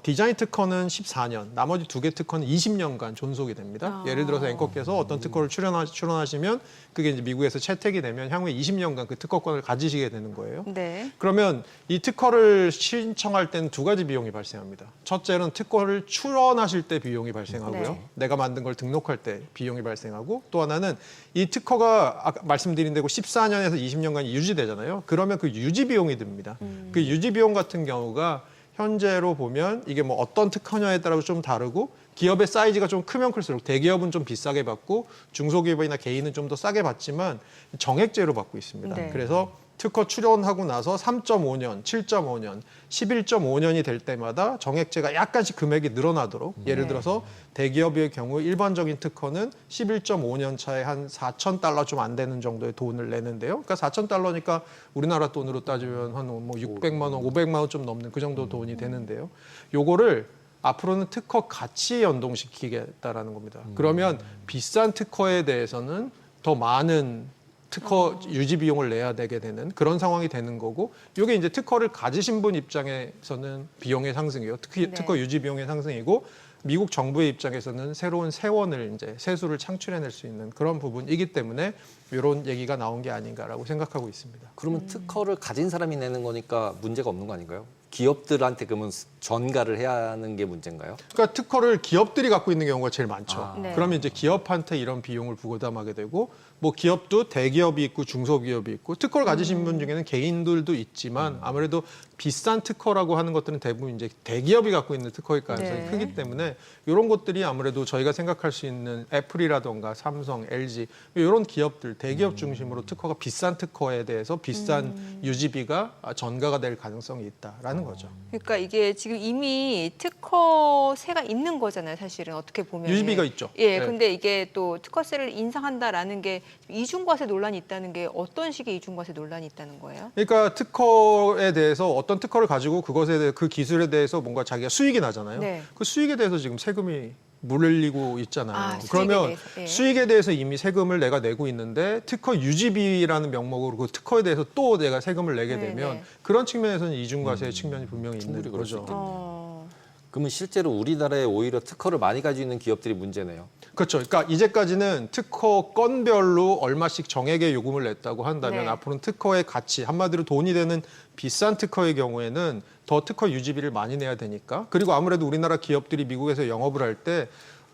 디자인 특허는 14년, 나머지 2개 특허는 20년간 존속이 됩니다. 예를 들어서 앵커께서 어떤 특허를 출원하시면 그게 이제 미국에서 채택이 되면 향후에 20년간 그 특허권을 가지시게 되는 거예요. 네. 그러면 이 특허를 신청할 때는 2가지 비용이 발생합니다. 첫째는 특허를 출원하실 때 비용이 발생하고요. 네. 내가 만든 걸 등록할 때 비용이 발생하고, 또 하나는 이 특허가 아까 말씀드린 대로 14년에서 20년간 유지되잖아요. 그러면 그 유지 비용이 듭니다. 그 유지 비용 같은 경우가 현재로 보면 이게 뭐 어떤 특허냐에 따라 좀 다르고, 기업의 사이즈가 좀 크면 클수록 대기업은 좀 비싸게 받고 중소기업이나 개인은 좀 더 싸게 받지만 정액제로 받고 있습니다. 네. 그래서 특허 출원하고 나서 3.5년, 7.5년, 11.5년이 될 때마다 정액제가 약간씩 금액이 늘어나도록, 예를 들어서 대기업의 경우 일반적인 특허는 11.5년 차에 한 4,000달러 좀 안 되는 정도의 돈을 내는데요. 그러니까 4,000달러니까 우리나라 돈으로 따지면 한 뭐 600만 원, 500만 원 좀 넘는 그 정도 돈이 되는데요. 요거를 앞으로는 특허 가치에 연동시키겠다라는 겁니다. 그러면 비싼 특허에 대해서는 더 많은 특허 유지 비용을 내야 되게 되는 그런 상황이 되는 거고, 이게 이제 특허를 가지신 분 입장에서는 비용의 상승이에요. 특히 네. 특허 유지 비용의 상승이고, 미국 정부의 입장에서는 새로운 세원을 이제 세수를 창출해낼 수 있는 그런 부분이기 때문에 이런 얘기가 나온 게 아닌가라고 생각하고 있습니다. 그러면 특허를 가진 사람이 내는 거니까 문제가 없는 거 아닌가요? 기업들한테 그러면 전가를 해야 하는 게 문제인가요? 그러니까 특허를 기업들이 갖고 있는 경우가 제일 많죠. 네. 그러면 이제 기업한테 이런 비용을 부담하게 되고, 뭐 기업도 대기업이 있고 중소기업이 있고, 특허를 가지신 분 중에는 개인들도 있지만 아무래도 비싼 특허라고 하는 것들은 대부분 이제 대기업이 갖고 있는 특허일 가능성이 네. 크기 때문에 이런 것들이 아무래도 저희가 생각할 수 있는 애플이라던가 삼성, LG 이런 기업들, 대기업 중심으로 특허가 비싼 특허에 대해서 비싼 유지비가 전가가 될 가능성이 있다라는 거죠. 그러니까 이게 지금 이미 특허세가 있는 거잖아요, 사실은 어떻게 보면. 유지비가 있죠. 예, 네. 근데 이게 또 특허세를 인상한다라는 게 이중과세 논란이 있다는 게 어떤 식의 이중과세 논란이 있다는 거예요? 그러니까 특허에 대해서 어떤 특허를 가지고 그것에 대해 그 기술에 대해서 뭔가 자기가 수익이 나잖아요. 네. 그 수익에 대해서 지금 세금이 물리고 있잖아요. 아, 수익에 그러면 대해서, 예. 수익에 대해서 이미 세금을 내가 내고 있는데 특허 유지비라는 명목으로 그 특허에 대해서 또 내가 세금을 내게 네, 되면 네. 그런 측면에서는 이중과세의 측면이 분명히 있는 충분히 그럴 수 거죠. 있겠네요. 그러면 실제로 우리나라에 오히려 특허를 많이 가지고 있는 기업들이 문제네요. 그렇죠. 그러니까 이제까지는 특허 건별로 얼마씩 정액의 요금을 냈다고 한다면 네. 앞으로는 특허의 가치, 한마디로 돈이 되는 비싼 특허의 경우에는 더 특허 유지비를 많이 내야 되니까. 그리고 아무래도 우리나라 기업들이 미국에서 영업을 할 때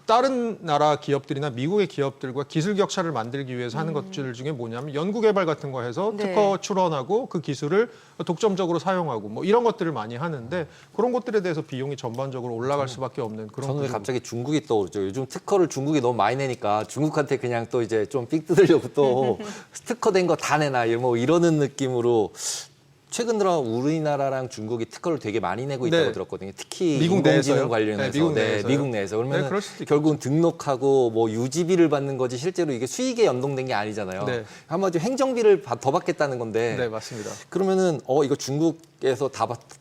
다른 나라 기업들이나 미국의 기업들과 기술 격차를 만들기 위해서 하는 것들 중에 뭐냐면 연구개발 같은 거 해서 네. 특허 출원하고 그 기술을 독점적으로 사용하고 뭐 이런 것들을 많이 하는데, 그런 것들에 대해서 비용이 전반적으로 올라갈 수밖에 없는 그런 저는 왜 구조입니다. 갑자기 중국이 떠오르죠. 요즘 특허를 중국이 너무 많이 내니까 중국한테 그냥 또 이제 좀 삑 뜯으려고 또 특허된 거 다 내놔 뭐 이러는 느낌으로 최근 들어 우리나라랑 중국이 특허를 되게 많이 내고 있다고 네. 들었거든요. 특히 미국 인공지능 내에서요? 관련해서. 네, 미국 내에서요? 미국 내에서. 그러면 네, 그럴 수도 있겠죠. 결국은 등록하고 뭐 유지비를 받는 거지 실제로 이게 수익에 연동된 게 아니잖아요. 네. 한마디로 행정비를 더 받겠다는 건데. 네, 맞습니다. 그러면은 이거 중국에서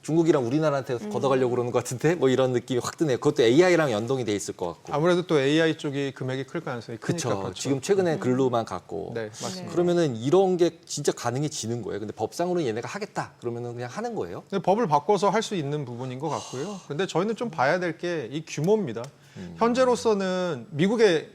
중국이랑 우리나라한테 걷어가려고 그러는 것 같은데 뭐 이런 느낌이 확 드네요. 그것도 AI랑 연동이 돼 있을 것 같고. 아무래도 또 AI 쪽이 금액이 클 가능성이 크니까 그렇죠. 그렇죠. 지금 최근에 글로만 갔고. 네, 맞습니다. 그러면은 이런 게 진짜 가능해지는 거예요. 근데 법상으로는 얘네가 하겠다. 그러면은 그냥 하는 거예요. 근데 법을 바꿔서 할 수 있는 부분인 것 같고요. 근데 저희는 좀 봐야 될 게 이 규모입니다. 현재로서는 미국의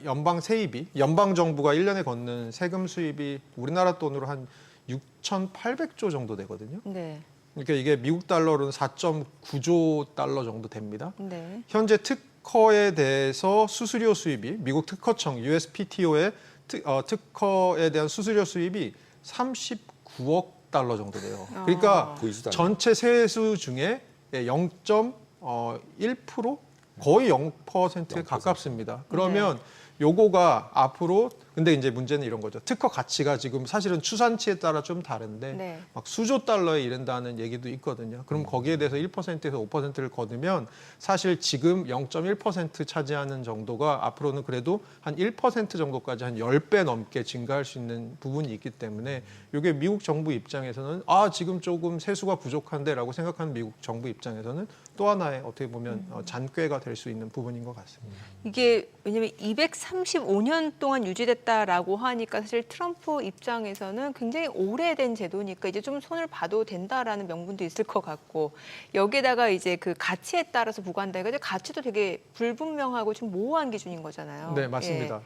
연방 세입이, 연방 정부가 1년에 걷는 세금 수입이 우리나라 돈으로 한 6,800조 정도 되거든요. 네. 그러니까 이게 미국 달러로는 4.9조 달러 정도 됩니다. 네. 현재 특허에 대해서 수수료 수입이 미국 특허청 USPTO의 특허에 대한 수수료 수입이 39억 달러 정도 돼요. 그러니까 보이지도 않아요. 전체 세수 중에 0.1% 거의 0%에 가깝습니다. 그러면 요거가 앞으로, 근데 이제 문제는 이런 거죠. 특허 가치가 지금 사실은 추산치에 따라 좀 다른데 네. 막 수조 달러에 이른다는 얘기도 있거든요. 그럼 거기에 대해서 1%에서 5%를 거두면 사실 지금 0.1% 차지하는 정도가 앞으로는 그래도 한 1% 정도까지 한 10배 넘게 증가할 수 있는 부분이 있기 때문에 이게 미국 정부 입장에서는 지금 조금 세수가 부족한데라고 생각하는 미국 정부 입장에서는 또 하나의 어떻게 보면 잔꾀가 될 수 있는 부분인 것 같습니다. 이게 왜냐면 235년 동안 유지됐던 하겠다라고 하니까 사실 트럼프 입장에서는 굉장히 오래된 제도니까 이제 좀 손을 봐도 된다라는 명분도 있을 것 같고 여기에다가 이제 그 가치에 따라서 부과한다니까 이제 가치도 되게 불분명하고 좀 모호한 기준인 거잖아요. 네, 맞습니다.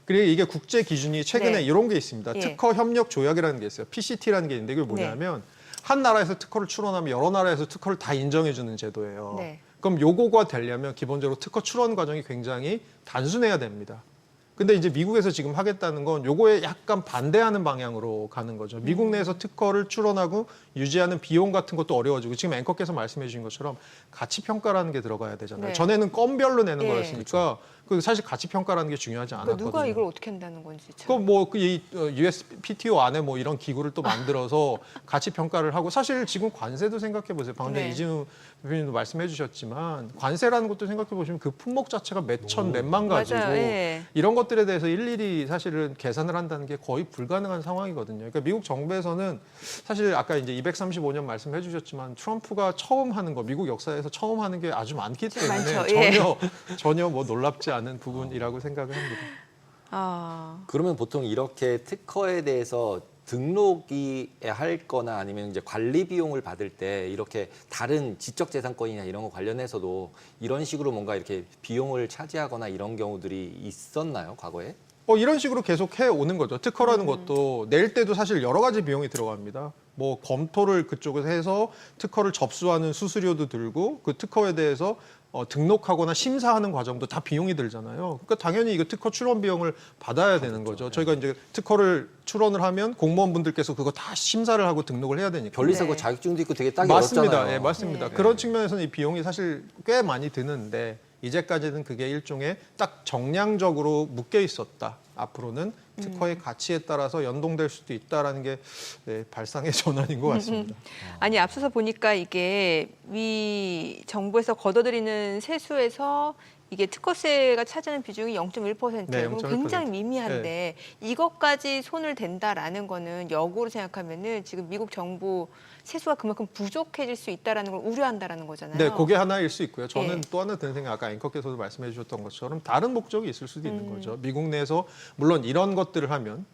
그리고 이게 국제 기준이 최근에 네. 이런 게 있습니다. 예. 특허 협력 조약이라는 게 있어요. PCT라는 게 있는데 이게 뭐냐면 한 나라에서 특허를 출원하면 여러 나라에서 특허를 다 인정해 주는 제도예요. 네. 그럼 요거가 되려면 기본적으로 특허 출원 과정이 굉장히 단순해야 됩니다. 근데 이제 미국에서 지금 하겠다는 건 요거에 약간 반대하는 방향으로 가는 거죠. 미국 내에서 특허를 출원하고 유지하는 비용 같은 것도 어려워지고 지금 앵커께서 말씀해 주신 것처럼 가치 평가라는 게 들어가야 되잖아요. 네. 전에는 건별로 내는 예. 거였으니까 그 사실 가치 평가라는 게 중요하지 그러니까 않았거든요. 누가 이걸 어떻게 한다는 건지 참. 그뭐이 USPTO 안에 뭐 이런 기구를 또 만들어서 가치 평가를 하고 사실 지금 관세도 생각해 보세요. 방금 전에 네. 이진우 대표님도 말씀해 주셨지만 관세라는 것도 생각해 보시면 그 품목 자체가 몇 천, 몇만 가지고 맞아요. 예. 이런 것들에 대해서 일일이 사실은 계산을 한다는 게 거의 불가능한 상황이거든요. 그러니까 미국 정부에서는 사실 아까 이제 235년 말씀해 주셨지만 트럼프가 처음 하는 거, 미국 역사에서 처음 하는 게 아주 많기 때문에 많죠. 예. 전혀 뭐 놀랍지 않은 부분이라고 생각을 합니다. 아, 그러면 보통 이렇게 특허에 대해서 등록이 할 거나 아니면 이제 관리 비용을 받을 때 이렇게 다른 지적재산권이나 이런 거 관련해서도 이런 식으로 뭔가 이렇게 비용을 차지하거나 이런 경우들이 있었나요, 과거에? 이런 식으로 계속 해 오는 거죠. 특허라는 것도 낼 때도 사실 여러 가지 비용이 들어갑니다. 뭐 검토를 그쪽에서 해서 특허를 접수하는 수수료도 들고 그 특허에 대해서 등록하거나 심사하는 과정도 다 비용이 들잖아요. 그러니까 당연히 이거 특허 출원 비용을 받아야 되는 거죠. 저희가 이제 특허를 출원을 하면 공무원분들께서 그거 다 심사를 하고 등록을 해야 되니까. 변리사고 네. 자격증도 있고 되게 딱이 맞습니다. 어렵잖아요. 예, 맞습니다. 네. 그런 측면에서는 이 비용이 사실 꽤 많이 드는데 이제까지는 그게 일종의 딱 정량적으로 묶여 있었다. 앞으로는 특허의 가치에 따라서 연동될 수도 있다라는 게 발상의 전환인 것 같습니다. 아니 앞서서 보니까 이게 미 정부에서 걷어들이는 세수에서 이게 특허세가 차지하는 비중이 0.1%예요. 네, 그럼 0.1%. 굉장히 미미한데 이것까지 손을 댄다라는 거는 역으로 생각하면은 지금 미국 정부 세수가 그만큼 부족해질 수 있다라는 걸 우려한다라는 거잖아요. 네, 그게 하나일 수 있고요. 저는 예. 또 하나 드는 생각, 아까 앵커께서도 말씀해 주셨던 것처럼 다른 목적이 있을 수도 있는 거죠. 미국 내에서 물론 이런 것들을 하면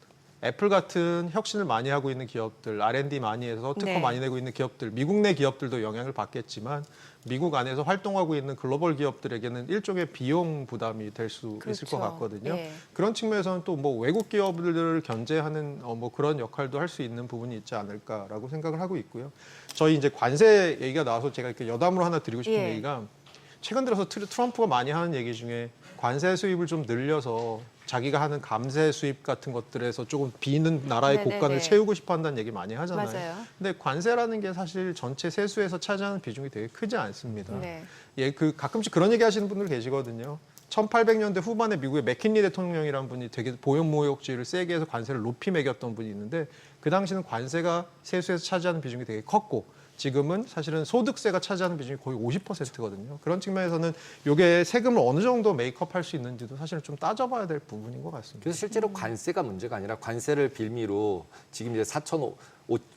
애플 같은 혁신을 많이 하고 있는 기업들, R&D 많이 해서 특허 네. 많이 내고 있는 기업들, 미국 내 기업들도 영향을 받겠지만 미국 안에서 활동하고 있는 글로벌 기업들에게는 일종의 비용 부담이 될 수 있을 것 그렇죠. 같거든요. 예. 그런 측면에서는 또 뭐 외국 기업들을 견제하는 뭐 그런 역할도 할 수 있는 부분이 있지 않을까라고 생각을 하고 있고요. 저희 이제 관세 얘기가 나와서 제가 이렇게 여담으로 하나 드리고 싶은 예. 얘기가 최근 들어서 트럼프가 많이 하는 얘기 중에 관세 수입을 좀 늘려서 자기가 하는 감세 수입 같은 것들에서 조금 비는 나라의 네네네. 곳간을 채우고 싶어 한다는 얘기 많이 하잖아요. 맞아요. 근데 관세라는 게 사실 전체 세수에서 차지하는 비중이 되게 크지 않습니다. 네. 예, 그 가끔씩 그런 얘기 하시는 분들 계시거든요. 1800년대 후반에 미국의 맥킨리 대통령이라는 분이 되게 보연무역주의를 세게 해서 관세를 높이 매겼던 분이 있는데 그 당시는 관세가 세수에서 차지하는 비중이 되게 컸고 지금은 사실은 소득세가 차지하는 비중이 거의 50%거든요. 그런 측면에서는 이게 세금을 어느 정도 메이크업할 수 있는지도 사실은 좀 따져봐야 될 부분인 것 같습니다. 그래서 실제로 관세가 문제가 아니라 관세를 빌미로 지금 이제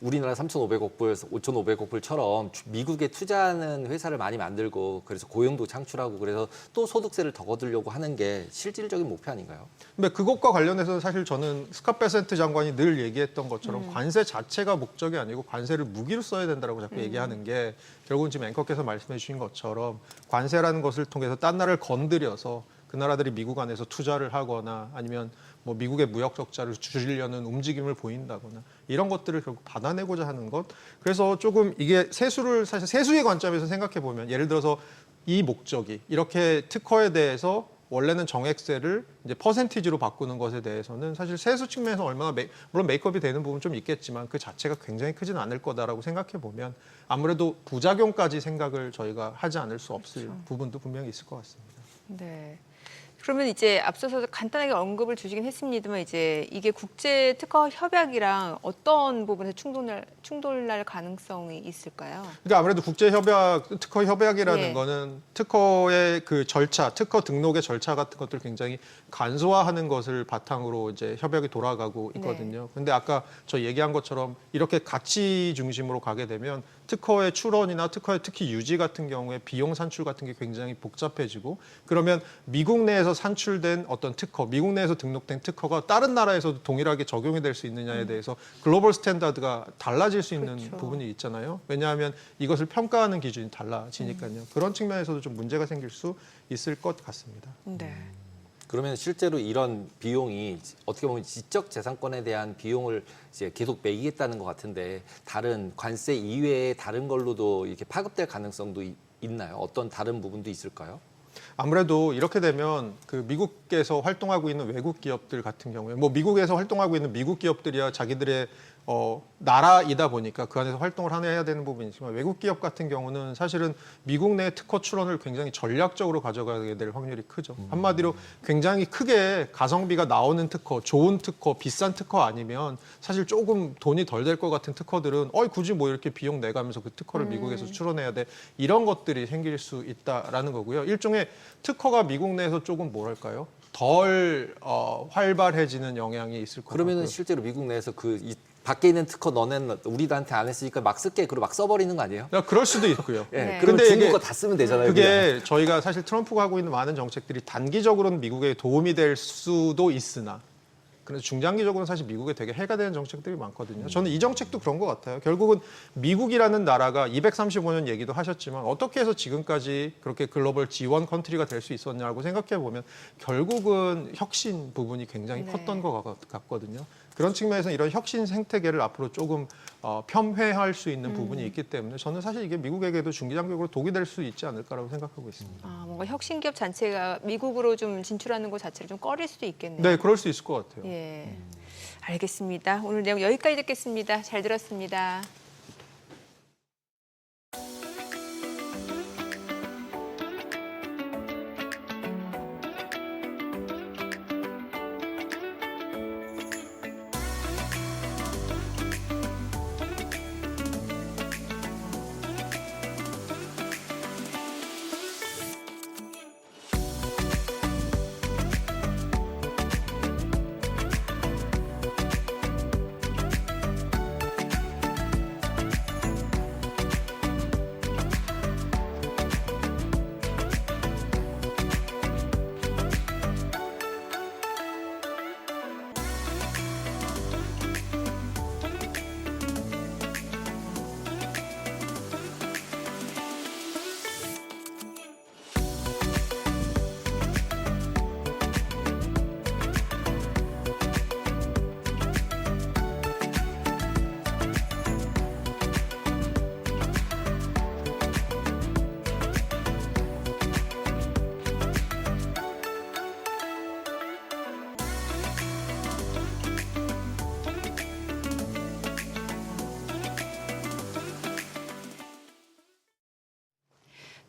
우리나라 3,500억 불, 5,500억 불처럼 미국에 투자하는 회사를 많이 만들고 그래서 고용도 창출하고 그래서 또 소득세를 더 거두려고 하는 게 실질적인 목표 아닌가요? 근데 그것과 관련해서 사실 저는 스캇 베센트 장관이 늘 얘기했던 것처럼 관세 자체가 목적이 아니고 관세를 무기로 써야 된다고 자꾸 얘기하는 게 결국은 지금 앵커께서 말씀해 주신 것처럼 관세라는 것을 통해서 딴 나라를 건드려서 그 나라들이 미국 안에서 투자를 하거나 아니면 뭐 미국의 무역 적자를 줄이려는 움직임을 보인다거나 이런 것들을 결국 받아내고자 하는 것. 그래서 조금 이게 세수를 사실 세수의 관점에서 생각해 보면 예를 들어서 이 목적이 이렇게 특허에 대해서 원래는 정액세를 이제 퍼센티지로 바꾸는 것에 대해서는 사실 세수 측면에서 얼마나 물론 메이크업이 되는 부분 좀 있겠지만 그 자체가 굉장히 크지는 않을 거다라고 생각해 보면 아무래도 부작용까지 생각을 저희가 하지 않을 수 없을 부분도 분명히 있을 것 같습니다. 네. 그러면 이제 앞서서 간단하게 언급을 주시긴 했습니다만 이제 이게 국제 특허 협약이랑 어떤 부분에서 충돌날 가능성이 있을까요? 그러니까 아무래도 국제 협약, 특허 협약이라는 예. 거는 특허의 그 절차, 특허 등록의 절차 같은 것들을 굉장히 간소화하는 것을 바탕으로 이제 협약이 돌아가고 있거든요. 근데 아까 저 얘기한 것처럼 이렇게 가치 중심으로 가게 되면 특허의 출원이나 특허의 특히 유지 같은 경우에 비용 산출 같은 게 굉장히 복잡해지고 그러면 미국 내에서 산출된 어떤 특허, 미국 내에서 등록된 특허가 다른 나라에서도 동일하게 적용이 될 수 있느냐에 대해서 글로벌 스탠다드가 달라질 수 있는 그렇죠. 부분이 있잖아요. 왜냐하면 이것을 평가하는 기준이 달라지니까요. 그런 측면에서도 좀 문제가 생길 수 있을 것 같습니다. 네. 그러면 실제로 이런 비용이 어떻게 보면 지적 재산권에 대한 비용을 이제 계속 매기겠다는 것 같은데 다른 관세 이외에 다른 걸로도 이렇게 파급될 가능성도 있나요? 어떤 다른 부분도 있을까요? 아무래도 이렇게 되면 그 미국에서 활동하고 있는 외국 기업들 같은 경우에 뭐 미국에서 활동하고 있는 미국 기업들이야 자기들의 나라이다 보니까 그 안에서 활동을 해야 되는 부분이 있지만 외국 기업 같은 경우는 사실은 미국 내 특허 출원을 굉장히 전략적으로 가져가게 될 확률이 크죠. 한마디로 굉장히 크게 가성비가 나오는 특허, 좋은 특허, 비싼 특허 아니면 사실 조금 돈이 덜 될 것 같은 특허들은 굳이 뭐 이렇게 비용 내가면서 그 특허를 미국에서 출원해야 돼 이런 것들이 생길 수 있다라는 거고요. 일종의 특허가 미국 내에서 조금 뭐랄까요? 덜 활발해지는 영향이 있을 것 그러면은 같고요. 실제로 미국 내에서 밖에 있는 특허 너는 우리한테 안 했으니까 막 쓸게 그리고 막 써버리는 거 아니에요? 그럴 수도 있고요. 예, 네. 그럼 근데 중국 이게 거 다 쓰면 되잖아요. 그냥. 그게 저희가 사실 트럼프가 하고 있는 많은 정책들이 단기적으로는 미국에 도움이 될 수도 있으나 그래서 중장기적으로는 사실 미국에 되게 해가 되는 정책들이 많거든요. 저는 이 정책도 그런 것 같아요. 결국은 미국이라는 나라가 235년 얘기도 하셨지만 어떻게 해서 지금까지 그렇게 글로벌 G1 컨트리가 될 수 있었냐고 생각해 보면 결국은 혁신 부분이 굉장히 네. 컸던 것 같거든요. 그런 측면에서 이런 혁신 생태계를 앞으로 조금 폄훼할 수 있는 부분이 있기 때문에 저는 사실 이게 미국에게도 중기장기적으로 독이 될 수 있지 않을까라고 생각하고 있습니다. 뭔가 혁신기업 자체가 미국으로 좀 진출하는 것 자체를 좀 꺼릴 수도 있겠네요. 네, 그럴 수 있을 것 같아요. 예. 알겠습니다. 오늘 내용 여기까지 듣겠습니다. 잘 들었습니다.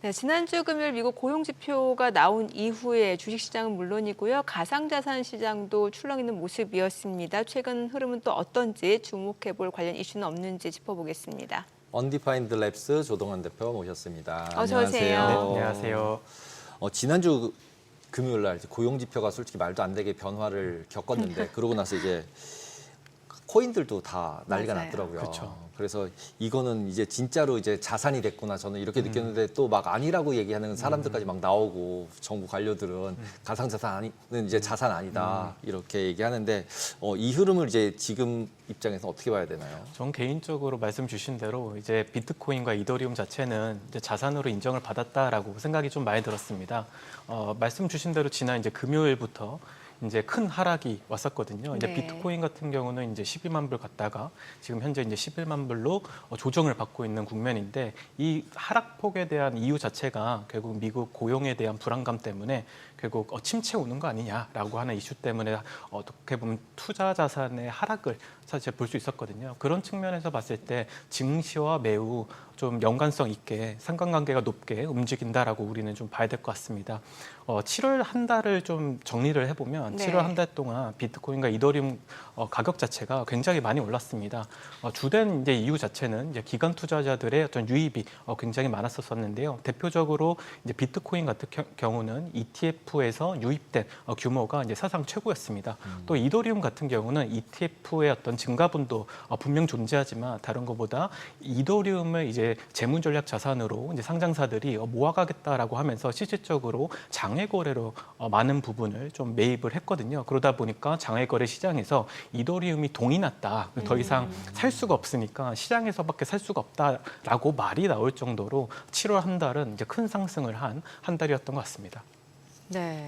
네, 지난주 금요일 미국 고용지표가 나온 이후에 주식시장은 물론이고요. 가상자산 시장도 출렁이는 모습이었습니다. 최근 흐름은 또 어떤지 주목해볼 관련 이슈는 없는지 짚어보겠습니다. 언디파인드 랩스 조동환 대표 모셨습니다. 어서 오세요. 안녕하세요. 네, 안녕하세요. 지난주 금요일 날 고용 지표가 솔직히 말도 안 되게 변화를 겪었는데 그러고 나서 이제 코인들도 다 난리가 맞아요. 났더라고요. 그렇죠. 그래서 이거는 이제 진짜로 이제 자산이 됐구나 저는 이렇게 느꼈는데 또 막 아니라고 얘기하는 사람들까지 막 나오고 정부 관료들은 가상자산은 이제 자산 아니다 이렇게 얘기하는데 이 흐름을 이제 지금 입장에서 어떻게 봐야 되나요? 전 개인적으로 말씀 주신 대로 이제 비트코인과 이더리움 자체는 이제 자산으로 인정을 받았다라고 생각이 좀 많이 들었습니다. 말씀 주신 대로 지난 이제 금요일부터 이제 큰 하락이 왔었거든요. 이제 네. 비트코인 같은 경우는 이제 12만 불 갔다가 지금 현재 이제 11만 불로 조정을 받고 있는 국면인데 이 하락폭에 대한 이유 자체가 결국 미국 고용에 대한 불안감 때문에 결국 침체 오는 거 아니냐라고 하는 이슈 때문에 어떻게 보면 투자 자산의 하락을 사실 볼 수 있었거든요. 그런 측면에서 봤을 때 증시와 매우 좀 연관성 있게 상관관계가 높게 움직인다라고 우리는 좀 봐야 될 것 같습니다. 7월 한 달을 좀 정리를 해보면 네. 7월 한 달 동안 비트코인과 이더리움 가격 자체가 굉장히 많이 올랐습니다. 주된 이제 이유 자체는 이제 기관 투자자들의 어떤 유입이 굉장히 많았었는데요. 대표적으로 이제 비트코인 같은 경우는 ETF ETF에서 유입된 규모가 이제 사상 최고였습니다. 또 이더리움 같은 경우는 ETF의 어떤 증가분도 분명 존재하지만 다른 것보다 이더리움을 이제 재무전략 자산으로 이제 상장사들이 모아가겠다라고 하면서 실질적으로 장외 거래로 많은 부분을 좀 매입을 했거든요. 그러다 보니까 장외 거래 시장에서 이더리움이 동이 났다. 더 이상 살 수가 없으니까 시장에서밖에 살 수가 없다라고 말이 나올 정도로 7월 한 달은 이제 큰 상승을 한 달이었던 것 같습니다. 네.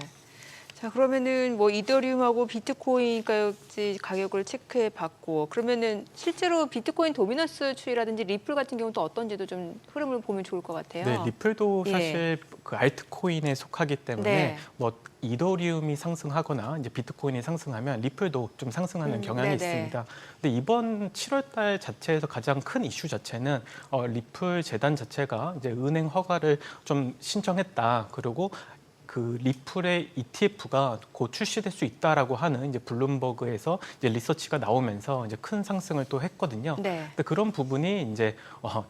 자, 그러면은 뭐 이더리움하고 비트코인까지 가격을 체크해 봤고, 그러면은 실제로 비트코인 도미넌스 추이라든지 리플 같은 경우는 또 어떤지도 좀 흐름을 보면 좋을 것 같아요. 네, 리플도 예. 사실 그 알트코인에 속하기 때문에 네. 뭐 이더리움이 상승하거나 이제 비트코인이 상승하면 리플도 좀 상승하는 경향이 네네. 있습니다. 근데 이번 7월달 자체에서 가장 큰 이슈 자체는 리플 재단 자체가 이제 은행 허가를 좀 신청했다. 그리고 그 리플의 ETF가 곧 출시될 수 있다라고 하는 이제 블룸버그에서 이제 리서치가 나오면서 이제 큰 상승을 또 했거든요. 네. 근데 그런 부분이 이제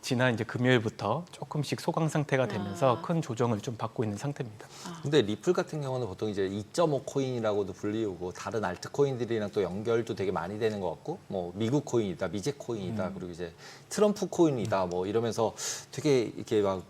지난 이제 금요일부터 조금씩 소강 상태가 되면서 큰 조정을 좀 받고 있는 상태입니다. 근데 리플 같은 경우는 보통 이제 2.5 코인이라고도 불리우고 다른 알트코인들이랑 또 연결도 되게 많이 되는 것 같고 뭐 미국 코인이다, 미제 코인이다, 그리고 이제 트럼프 코인이다 뭐 이러면서 되게 이렇게 막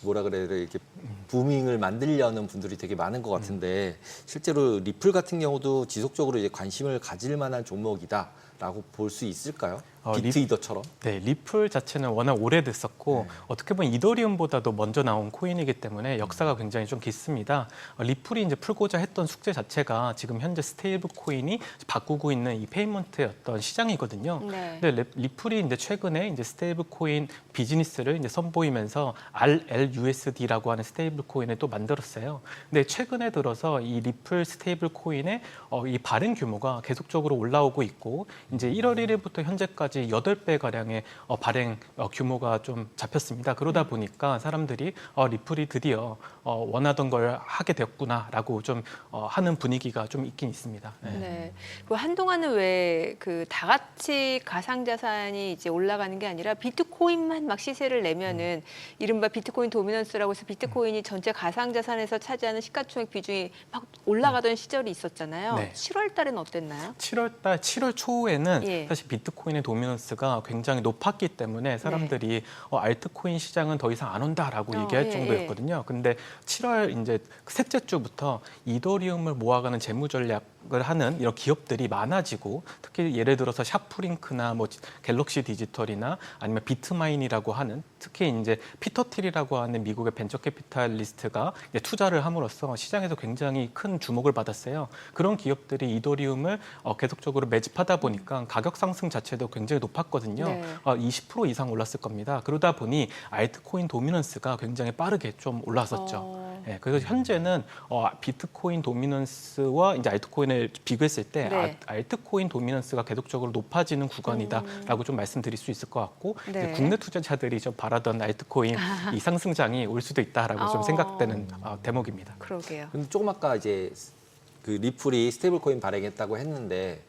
뭐라 그래야 돼 이렇게 부밍을 만들려는 분들이 되게 많은 것 같은데 실제로 리플 같은 경우도 지속적으로 이제 관심을 가질 만한 종목이다라고 볼 수 있을까요? 비트이더처럼? 네, 리플 자체는 워낙 오래됐었고 네. 어떻게 보면 이더리움보다도 먼저 나온 코인이기 때문에 역사가 굉장히 좀 깊습니다. 리플이 이제 풀고자 했던 숙제 자체가 지금 현재 스테이블 코인이 바꾸고 있는 이 페이먼트의 어떤 시장이거든요. 네. 근데 리플이 이제 최근에 이제 스테이블 코인 비즈니스를 이제 선보이면서 RLUSD라고 하는 스테이블 코인을 또 만들었어요. 근데 최근에 들어서 이 리플 스테이블 코인의 이 발행 규모가 계속적으로 올라오고 있고 이제 1월 1일부터 현재까지 8배 가량의 발행 규모가 좀 잡혔습니다. 그러다 보니까 사람들이 리플이 드디어 원하던 걸 하게 됐구나라고 좀 하는 분위기가 좀 있긴 있습니다. 네. 네. 그 한동안은 왜 그 다 같이 가상자산이 이제 올라가는 게 아니라 비트코인만 막 시세를 내면은 이른바 비트코인 도미넌스라고 해서 비트코인이 전체 가상자산에서 차지하는 시가총액 비중이 막 올라가던 시절이 있었잖아요. 네. 7월 달에는 어땠나요? 7월 초에는 예. 사실 비트코인의 도미넌스가 굉장히 높았기 때문에 사람들이 알트코인 시장은 더 이상 안 온다라고 얘기할 예, 정도였거든요. 근데 7월 이제 셋째 주부터 이더리움을 모아가는 재무 전략을 하는 이런 기업들이 많아지고 특히 예를 들어서 샤프링크나 뭐 갤럭시 디지털이나 아니면 비트마인이라고 하는 특히 이제 피터 틸이라고 하는 미국의 벤처 캐피탈리스트가 이제 투자를 함으로써 시장에서 굉장히 큰 주목을 받았어요. 그런 기업들이 이더리움을 계속적으로 매집하다 보니까 가격 상승 자체도 굉장히 높았거든요. 네. 20% 이상 올랐을 겁니다. 그러다 보니 알트코인 도미넌스가 굉장히 빠르게 좀 올랐었죠. 네, 그래서 현재는 비트코인 도미넌스와 이제 알트코인을 비교했을 때 네. 알트코인 도미넌스가 계속적으로 높아지는 구간이다라고 좀 말씀드릴 수 있을 것 같고 네. 이제 국내 투자자들이 좀 바라던 알트코인 이 상승장이 올 수도 있다라고 좀 생각되는 대목입니다. 그러게요. 근데 조금 아까 이제 그 리플이 스테이블 코인 발행했다고 했는데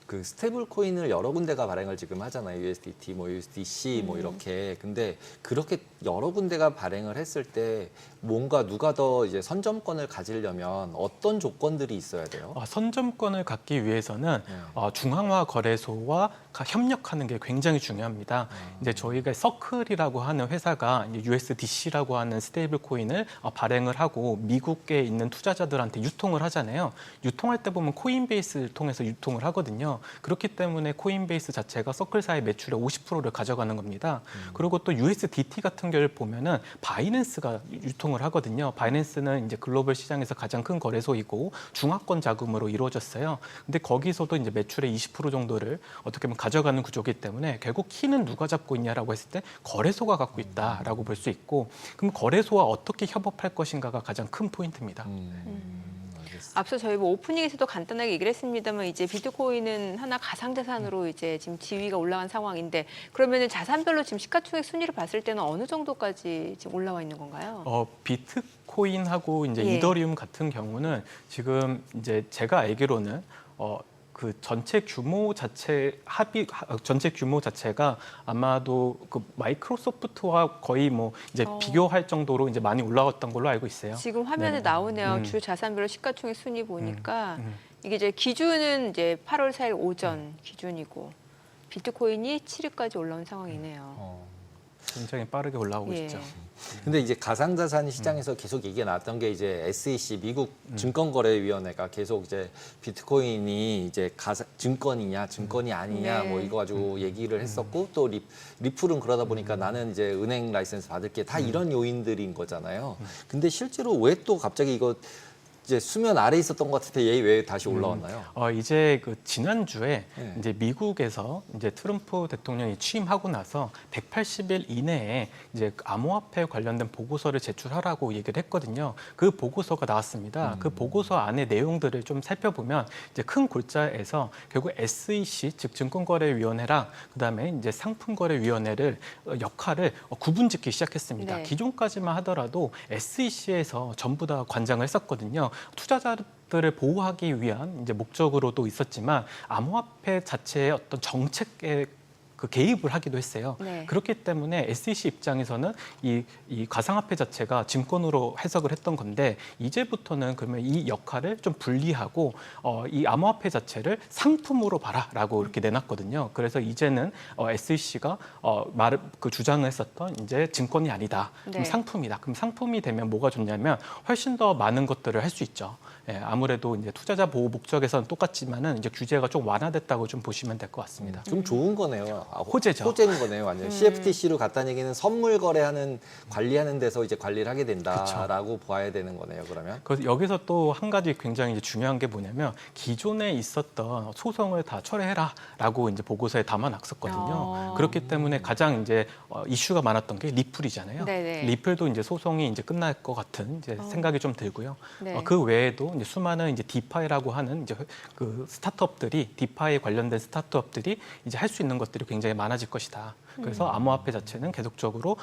그 스테이블 코인을 여러 군데가 발행을 지금 하잖아요. USDT, 뭐 USDC 뭐 이렇게. 근데 그렇게 여러 군데가 발행을 했을 때 뭔가 누가 더 이제 선점권을 가지려면 어떤 조건들이 있어야 돼요? 선점권을 갖기 위해서는 중앙화 거래소와 협력하는 게 굉장히 중요합니다. 이제 저희가 서클이라고 하는 회사가 이제 USDC라고 하는 스테이블 코인을 발행을 하고 미국에 있는 투자자들한테 유통을 하잖아요. 유통할 때 보면 코인베이스를 통해서 유통을 하거든요. 그렇기 때문에 코인베이스 자체가 서클사의 매출의 50%를 가져가는 겁니다. 그리고 또 USDT 같은 경우를 보면은 바이낸스가 유통을 하거든요. 바이낸스는 이제 글로벌 시장에서 가장 큰 거래소이고 중화권 자금으로 이루어졌어요. 근데 거기서도 이제 매출의 20% 정도를 어떻게 보면 가져가는 구조이기 때문에 결국 키는 누가 잡고 있냐라고 했을 때 거래소가 갖고 있다라고 볼 수 있고 그럼 거래소와 어떻게 협업할 것인가가 가장 큰 포인트입니다. 앞서 저희 뭐 오프닝에서도 간단하게 얘기를 했습니다만 이제 비트코인은 하나 가상자산으로 이제 지금 지위가 올라간 상황인데 그러면은 자산별로 지금 시가총액 순위를 봤을 때는 어느 정도까지 지금 올라와 있는 건가요? 비트코인하고 이제 예. 이더리움 같은 경우는 지금 이제 제가 알기로는 그 전체 규모 자체가 아마도 그 마이크로소프트와 거의 뭐 이제 비교할 정도로 이제 많이 올라왔던 걸로 알고 있어요. 지금 화면에 나오네요. 주 자산별 시가총액 순위 보니까 이게 이제 기준은 이제 8월 4일 오전 기준이고 비트코인이 7위까지 올라온 상황이네요. 굉장히 빠르게 올라오고 예. 있죠. 근데 이제 가상자산 시장에서 계속 얘기가 나왔던 게 이제 SEC 미국 증권거래위원회가 계속 이제 비트코인이 이제 증권이냐 증권이 아니냐 네. 뭐 이거 가지고 얘기를 했었고 또 리플은 그러다 보니까 나는 이제 은행 라이센스 받을 게 다 이런 요인들인 거잖아요. 근데 실제로 왜 또 갑자기 이거 이제 수면 아래 있었던 것 같은데 얘 왜 다시 올라왔나요? 이제 그 지난주에 네. 이제 미국에서 이제 트럼프 대통령이 취임하고 나서 180일 이내에 이제 암호화폐 관련된 보고서를 제출하라고 얘기를 했거든요. 그 보고서가 나왔습니다. 그 보고서 안에 내용들을 좀 살펴보면 이제 큰 골자에서 결국 SEC 즉 증권거래위원회랑 그다음에 이제 상품거래위원회를 역할을 구분짓기 시작했습니다. 네. 기존까지만 하더라도 SEC에서 전부 다 관장을 했었거든요. 투자자들을 보호하기 위한 이제 목적으로도 있었지만 암호화폐 자체의 어떤 정책에 그 개입을 하기도 했어요. 네. 그렇기 때문에 SEC 입장에서는 이 가상화폐 자체가 증권으로 해석을 했던 건데 이제부터는 그러면 이 역할을 좀 분리하고 이 암호화폐 자체를 상품으로 봐라라고 이렇게 내놨거든요. 그래서 이제는 SEC가 그 주장을 했었던 이제 증권이 아니다. 그럼 네. 상품이다. 그럼 상품이 되면 뭐가 좋냐면 훨씬 더 많은 것들을 할 수 있죠. 예, 아무래도 이제 투자자 보호 목적에서는 똑같지만은 이제 규제가 좀 완화됐다고 좀 보시면 될 것 같습니다. 좀 좋은 거네요. 호재죠. 호재인 거네요, 완전. CFTC로 갔다는 얘기는 선물 거래하는 관리하는 데서 이제 관리를 하게 된다라고 봐야 되는 거네요. 그러면. 그래서 여기서 또 한 가지 굉장히 이제 중요한 게 뭐냐면 기존에 있었던 소송을 다 철회해라라고 이제 보고서에 담아놨었거든요. 그렇기 때문에 가장 이제 이슈가 많았던 게 리플이잖아요. 네네. 리플도 이제 소송이 이제 끝날 것 같은 이제 생각이 좀 들고요. 네. 그 외에도 이제 수많은 이제 디파이라고 하는 이제 그 스타트업들이 디파이 관련된 스타트업들이 이제 할 수 있는 것들이 굉장히 많아질 것이다. 그래서 암호화폐 자체는 계속적으로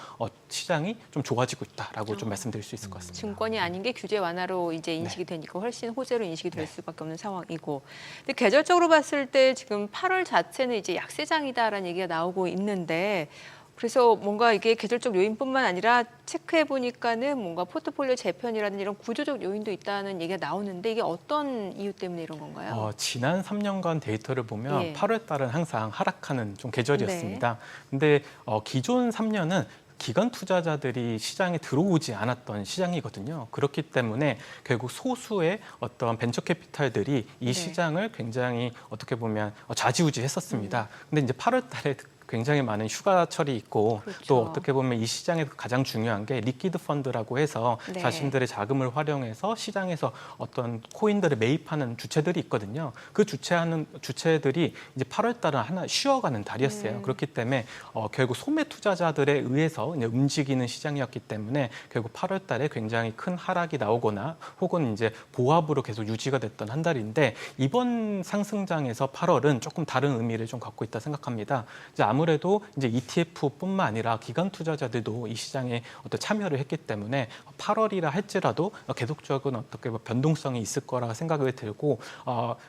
시장이 좀 좋아지고 있다라고 좀 말씀드릴 수 있을 것 같습니다. 증권이 아닌 게 규제 완화로 이제 인식이 네. 되니까 훨씬 호재로 인식이 될 수밖에 없는 상황이고. 근데 계절적으로 봤을 때 지금 8월 자체는 이제 약세장이다라는 얘기가 나오고 있는데 그래서 뭔가 이게 계절적 요인뿐만 아니라 체크해 보니까는 뭔가 포트폴리오 재편이라든지 이런 구조적 요인도 있다는 얘기가 나오는데 이게 어떤 이유 때문에 이런 건가요? 지난 3년간 데이터를 보면 예. 8월 달은 항상 하락하는 좀 계절이었습니다. 근데 기존 3년은 기관 투자자들이 시장에 들어오지 않았던 시장이거든요. 그렇기 때문에 결국 소수의 어떤 벤처 캐피탈들이 이 네. 시장을 굉장히 어떻게 보면 좌지우지했었습니다. 근데 이제 8월 달에 굉장히 많은 휴가철이 있고 그렇죠. 또 어떻게 보면 이 시장에서 가장 중요한 게 리퀴드 펀드라고 해서 네. 자신들의 자금을 활용해서 시장에서 어떤 코인들을 매입하는 주체들이 있거든요. 그 주체들이 이제 8월 달은 하나 쉬어가는 달이었어요. 그렇기 때문에 결국 소매 투자자들에 의해서 이제 움직이는 시장이었기 때문에 결국 8월 달에 굉장히 큰 하락이 나오거나 혹은 이제 보합으로 계속 유지가 됐던 한 달인데 이번 상승장에서 8월은 조금 다른 의미를 좀 갖고 있다 생각합니다. 이제 아무래도 이제 ETF뿐만 아니라 기관 투자자들도 이 시장에 어떤 참여를 했기 때문에 8월이라 할지라도 계속적인 어떻게 변동성이 있을 거라 생각이 들고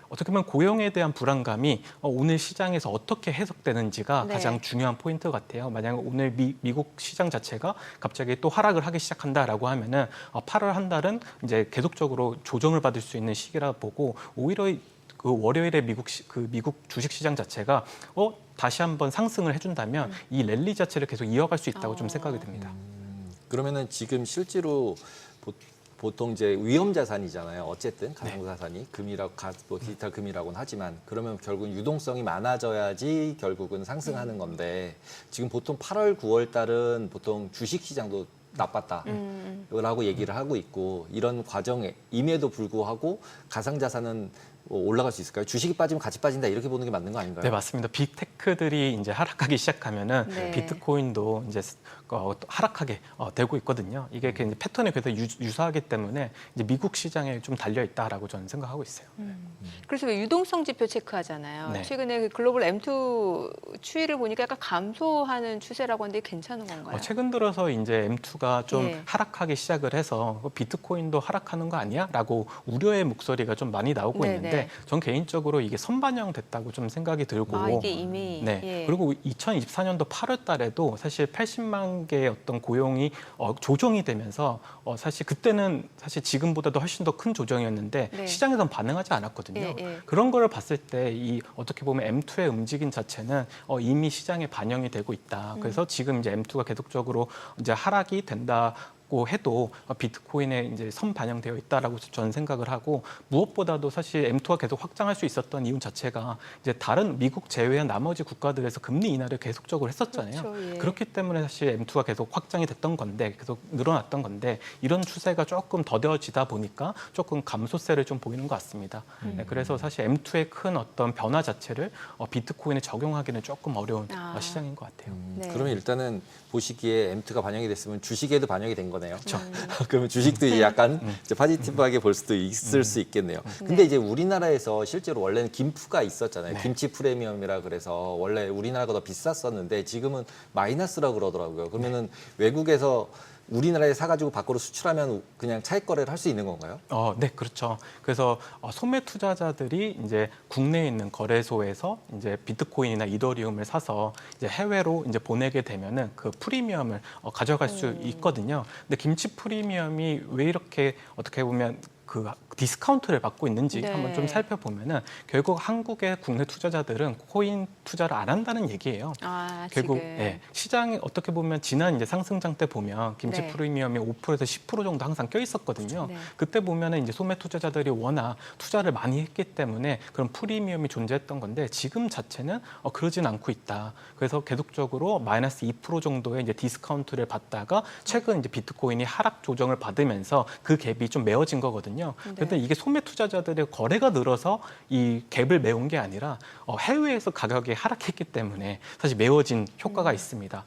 어떻게 보면 고용에 대한 불안감이 오늘 시장에서 어떻게 해석되는지가 네. 가장 중요한 포인트 같아요. 만약 오늘 미국 시장 자체가 갑자기 또 하락을 하기 시작한다라고 하면은 8월 한 달은 이제 계속적으로 조정을 받을 수 있는 시기라 보고 오히려 그 월요일에 미국 주식 시장 자체가 다시 한번 상승을 해준다면 이 랠리 자체를 계속 이어갈 수 있다고 좀 생각이 듭니다. 그러면은 지금 실제로 보통 이제 위험 자산이잖아요. 어쨌든 가상자산이 금이라고 뭐 디지털 금이라고는 하지만 그러면 결국 유동성이 많아져야지 결국은 상승하는 건데 지금 보통 8월, 9월 달은 보통 주식 시장도 나빴다라고 얘기를 하고 있고 이런 과정임에도 불구하고 가상자산은 올라갈 수 있을까요? 주식이 빠지면 같이 빠진다 이렇게 보는 게 맞는 거 아닌가요? 네, 맞습니다. 빅테크들이 이제 하락하기 시작하면은 네. 비트코인도 이제 하락하게 되고 있거든요. 이게 이제 패턴이 계속 유사하기 때문에 이제 미국 시장에 좀 달려 있다라고 저는 생각하고 있어요. 그래서 왜 유동성 지표 체크하잖아요. 네. 최근에 그 글로벌 M2 추이를 보니까 약간 감소하는 추세라고 하는데 괜찮은 건가요? 최근 들어서 이제 M2가 좀 예. 하락하기 시작을 해서 비트코인도 하락하는 거 아니야? 라고 우려의 목소리가 좀 많이 나오고 네네. 있는데 네. 전 개인적으로 이게 선반영됐다고 좀 생각이 들고 아, 이게 이미 네. 예. 그리고 2024년도 8월 달에도 사실 80만 개의 어떤 고용이 조정이 되면서 사실 그때는 사실 지금보다도 훨씬 더 큰 조정이었는데 네. 시장에선 반응하지 않았거든요. 예, 예. 그런 거를 봤을 때 이 어떻게 보면 M2의 움직임 자체는 이미 시장에 반영이 되고 있다. 그래서 지금 이제 M2가 계속적으로 이제 하락이 된다고 해도 비트코인에 이제 선반영되어 있다라고 저는 생각을 하고, 무엇보다도 사실 M2가 계속 확장할 수 있었던 이유 자체가 이제 다른 미국 제외한 나머지 국가들에서 금리 인하를 계속적으로 했었잖아요. 그렇죠, 예. 그렇기 때문에 사실 M2가 계속 확장이 됐던 건데, 계속 늘어났던 건데, 이런 추세가 조금 더뎌지다 보니까 조금 감소세를 좀 보이는 것 같습니다. 네, 그래서 사실 M2의 큰 어떤 변화 자체를 비트코인에 적용하기는 조금 어려운 시장인 것 같아요. 네. 그러면 일단은 보시기에 M2가 반영이 됐으면 주식에도 반영이 된 거네요. 그러면 주식도 이제 약간 이제 포지티브하게 볼 수도 있을 수 있겠네요. 근데 이제 우리나라에서 실제로 원래는 김프가 있었잖아요. 네. 김치 프리미엄이라 그래서 원래 우리나라가 더 비쌌었는데 지금은 마이너스라고 그러더라고요. 그러면은 외국에서 우리나라에 사가지고 밖으로 수출하면 그냥 차익 거래를 할 수 있는 건가요? 네, 그렇죠. 그래서 소매 투자자들이 이제 국내에 있는 거래소에서 이제 비트코인이나 이더리움을 사서 이제 해외로 이제 보내게 되면은 그 프리미엄을 가져갈 수 있거든요. 근데 김치 프리미엄이 왜 이렇게 어떻게 보면 그 디스카운트를 받고 있는지 네. 한번 좀 살펴보면은 결국 한국의 국내 투자자들은 코인 투자를 안 한다는 얘기예요. 아, 결국 지금. 예, 시장이 어떻게 보면 지난 이제 상승장 때 보면 김치 네. 프리미엄이 5%에서 10% 정도 항상 껴 있었거든요. 네. 그때 보면은 이제 소매 투자자들이 워낙 투자를 많이 했기 때문에 그런 프리미엄이 존재했던 건데, 지금 자체는 그러진 않고 있다. 그래서 계속적으로 마이너스 2% 정도의 이제 디스카운트를 받다가 최근 이제 비트코인이 하락 조정을 받으면서 그 갭이 좀 메워진 거거든요. 그런데 이게 소매 투자자들의 거래가 늘어서 이 갭을 메운 게 아니라 해외에서 가격이 하락했기 때문에 사실 메워진 효과가 있습니다.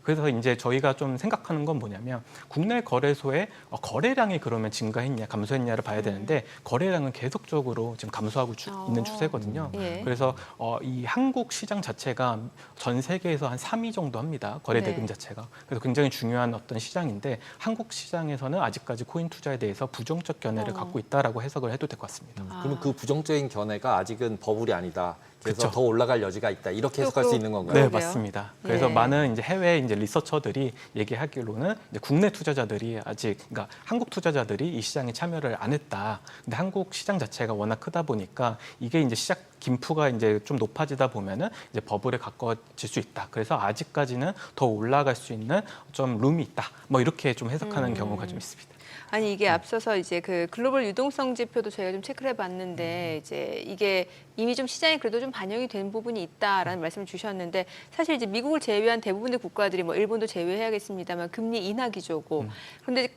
그래서 이제 저희가 좀 생각하는 건 뭐냐면, 국내 거래소의 거래량이 그러면 증가했냐 감소했냐를 봐야 되는데, 거래량은 계속적으로 지금 감소하고 있는 추세거든요. 예. 그래서 이 한국 시장 자체가 전 세계에서 한 3위 정도 합니다. 거래 네. 대금 자체가. 그래서 굉장히 중요한 어떤 시장인데, 한국 시장에서는 아직까지 코인 투자에 대해서 부정적 견해를 갖고 있다라고 해석을 해도 될 것 같습니다. 그러면 그 부정적인 견해가 아직은 버블이 아니다. 그래서 그쵸. 더 올라갈 여지가 있다. 이렇게 해석할 수 있는 건가요? 네, 그러게요. 맞습니다. 그래서 예. 많은 이제 해외 이제 리서처들이 얘기하기로는 이제 국내 투자자들이 아직, 그러니까 한국 투자자들이 이 시장에 참여를 안 했다. 근데 한국 시장 자체가 워낙 크다 보니까 이게 이제 시작 김프가 이제 좀 높아지다 보면은 이제 버블에 가까워질 수 있다. 그래서 아직까지는 더 올라갈 수 있는 좀 룸이 있다. 뭐 이렇게 좀 해석하는 경우가 좀 있습니다. 아니 이게 앞서서 이제 그 글로벌 유동성 지표도 저희가 좀 체크를 해봤는데 이제 이게 이미 좀 시장에 그래도 좀 반영이 된 부분이 있다라는 말씀을 주셨는데, 사실 이제 미국을 제외한 대부분의 국가들이 뭐 일본도 제외해야겠습니다만 금리 인하 기조고, 그런데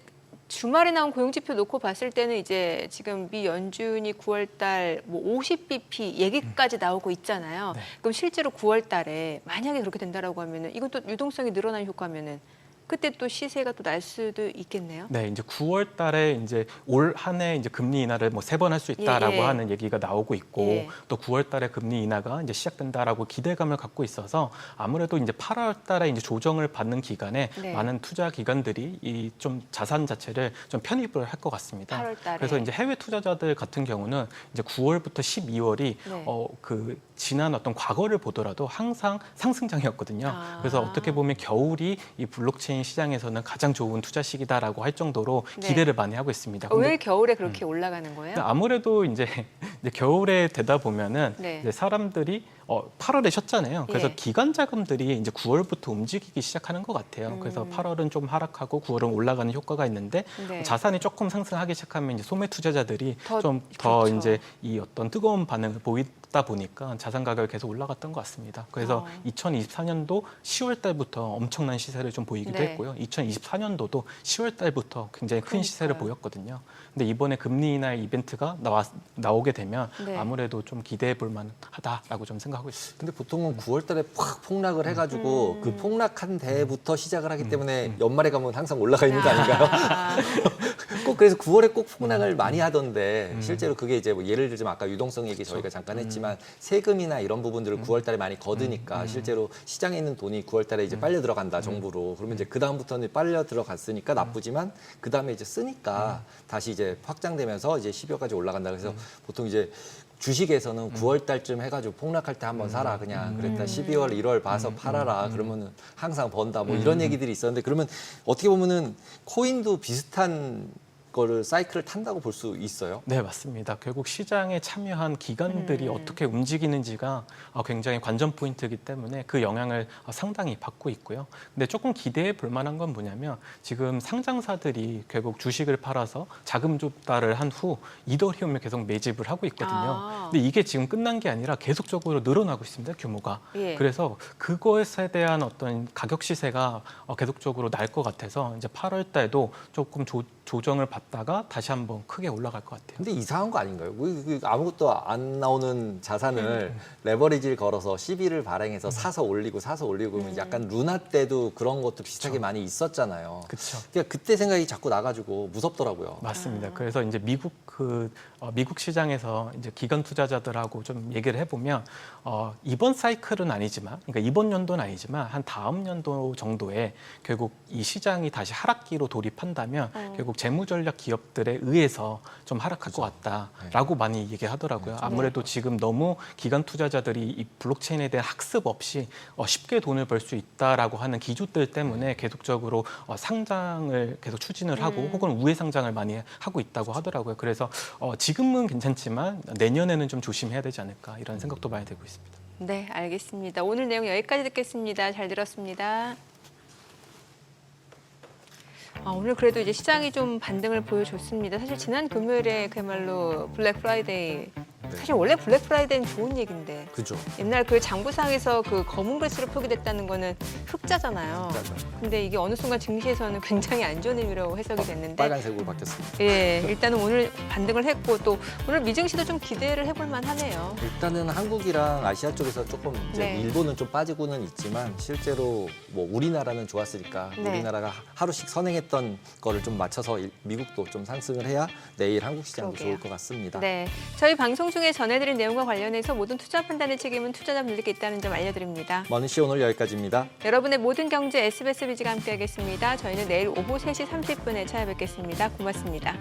주말에 나온 고용 지표 놓고 봤을 때는 이제 지금 미 연준이 9월달 뭐 50bp 얘기까지 나오고 있잖아요. 네. 그럼 실제로 9월달에 만약에 그렇게 된다라고 하면은 이건 또 유동성이 늘어나는 효과면은 그때 또 시세가 또 날 수도 있겠네요. 네, 이제 9월 달에 이제 올 한 해 이제 금리 인하를 뭐 3번 할 수 있다라고 예, 예. 하는 얘기가 나오고 있고, 예. 또 9월 달에 금리 인하가 이제 시작된다라고 기대감을 갖고 있어서 아무래도 이제 8월 달에 이제 조정을 받는 기간에 네. 많은 투자 기관들이 이 좀 자산 자체를 좀 편입을 할 것 같습니다. 8월 달에. 그래서 이제 해외 투자자들 같은 경우는 이제 9월부터 12월이 네. 그 지난 어떤 과거를 보더라도 항상 상승장이었거든요. 아. 그래서 어떻게 보면 겨울이 이 블록체인 시장에서는 가장 좋은 투자 시기다라고 할 정도로 네. 기대를 많이 하고 있습니다. 왜 겨울에 그렇게 올라가는 거예요? 아무래도 이제 겨울에 되다 보면은 네. 이제 사람들이 8월에 쉬었잖아요. 그래서 예. 기관 자금들이 이제 9월부터 움직이기 시작하는 것 같아요. 그래서 8월은 좀 하락하고 9월은 올라가는 효과가 있는데, 네. 자산이 조금 상승하기 시작하면 이제 소매 투자자들이 더, 좀 더 그렇죠. 이제 이 어떤 뜨거운 반응을 보이다 보니까 자산 가격이 계속 올라갔던 것 같습니다. 그래서 2024년도 10월 달부터 엄청난 시세를 좀 보이기도 네. 했고요. 2024년도도 10월 달부터 굉장히 큰 시세를 그러니까요. 보였거든요. 근데 이번에 금리 인하 이벤트가 나오게 되면 네. 아무래도 좀 기대해 볼 만하다라고 좀 생각하고 있습니다. 근데 보통은 9월 달에 팍 폭락을 해가지고 그 폭락한 데부터 시작을 하기 때문에 연말에 가면 항상 올라가 있는 거 아닌가요? 꼭 그래서 9월에 꼭 폭락을 많이 하던데, 실제로 그게 이제 뭐 예를 들자면 아까 유동성 얘기 저희가 잠깐 했지만 세금이나 이런 부분들을 9월 달에 많이 거두니까 실제로 시장에 있는 돈이 9월 달에 이제 빨려 들어간다 정부로. 그러면 이제 그 다음부터는 빨려 들어갔으니까 나쁘지만 그 다음에 이제 쓰니까 다시 이제 확장되면서 이제 12월까지 올라간다. 그래서 보통 이제 주식에서는 9월 달쯤 해가지고 폭락할 때 한번 사라 그냥 그랬다 12월 1월 봐서 팔아라 그러면은 항상 번다 뭐 이런 얘기들이 있었는데 그러면 어떻게 보면은 코인도 비슷한 거를 사이클을 탄다고 볼 수 있어요. 네, 맞습니다. 결국 시장에 참여한 기관들이 어떻게 움직이는지가 굉장히 관전 포인트이기 때문에 그 영향을 상당히 받고 있고요. 근데 조금 기대해 볼 만한 건 뭐냐면 지금 상장사들이 결국 주식을 팔아서 자금 조달을 한 후 이더리움을 계속 매집을 하고 있거든요. 근데 이게 지금 끝난 게 아니라 계속적으로 늘어나고 있습니다, 규모가. 예. 그래서 그것에 대한 어떤 가격 시세가 계속적으로 날 것 같아서 이제 8월 달도 조금 조정을 받다가 다시 한번 크게 올라갈 것 같아요. 근데 이상한 거 아닌가요? 아무것도 안 나오는 자산을 레버리지를 걸어서 시비를 발행해서 사서 올리고 그러면 약간 루나 때도 그런 것도 비슷하게 많이 있었잖아요. 그렇죠. 그러니까 그때 생각이 자꾸 나가지고 무섭더라고요. 맞습니다. 그래서 이제 미국 시장에서 이제 기관 투자자들하고 좀 얘기를 해보면 이번 사이클은 아니지만, 그러니까 이번 연도는 아니지만 한 다음 연도 정도에 결국 이 시장이 다시 하락기로 돌입한다면 결국 재무전략 기업들에 의해서 좀 하락할 것 같다라고 많이 얘기하더라고요. 아무래도 지금 너무 기관 투자자들이 이 블록체인에 대한 학습 없이 쉽게 돈을 벌 수 있다라고 하는 기조들 때문에 계속적으로 상장을 계속 추진을 하고 혹은 우회 상장을 많이 하고 있다고 하더라고요. 그래서 지금은 괜찮지만 내년에는 좀 조심해야 되지 않을까 이런 생각도 많이 들고 있습니다. 네, 알겠습니다. 오늘 내용 여기까지 듣겠습니다. 잘 들었습니다. 오늘 그래도 이제 시장이 좀 반등을 보여줬습니다. 사실 지난 금요일에 그야말로 블랙 프라이데이. 사실 원래 블랙 프라이데이는 좋은 얘기인데 그죠. 옛날 그 장부상에서 그 검은 글씨로 표기됐다는 거는 흑자잖아요. 근데 이게 어느 순간 증시에서는 굉장히 안 좋은 의미로 해석이 됐는데 빨간색으로 바뀌었습니다. 예, 일단은 오늘 반등을 했고 또 오늘 미증시도 좀 기대를 해볼 만하네요. 일단은 한국이랑 아시아 쪽에서 조금 이제 네. 일본은 좀 빠지고는 있지만 실제로 뭐 우리나라는 좋았으니까 네. 우리나라가 하루씩 선행했던 거를 좀 맞춰서 미국도 좀 상승을 해야 내일 한국 시장도 그러게요. 좋을 것 같습니다. 네, 저희 방송 중에 전해드린 내용과 관련해서 모든 투자 판단의 책임은 투자자분들께 있다는 점 알려드립니다. 머니씨 오늘 여기까지입니다. 여러분의 모든 경제 SBS 비즈가 함께하겠습니다. 저희는 내일 오후 3시 30분에 찾아뵙겠습니다. 고맙습니다.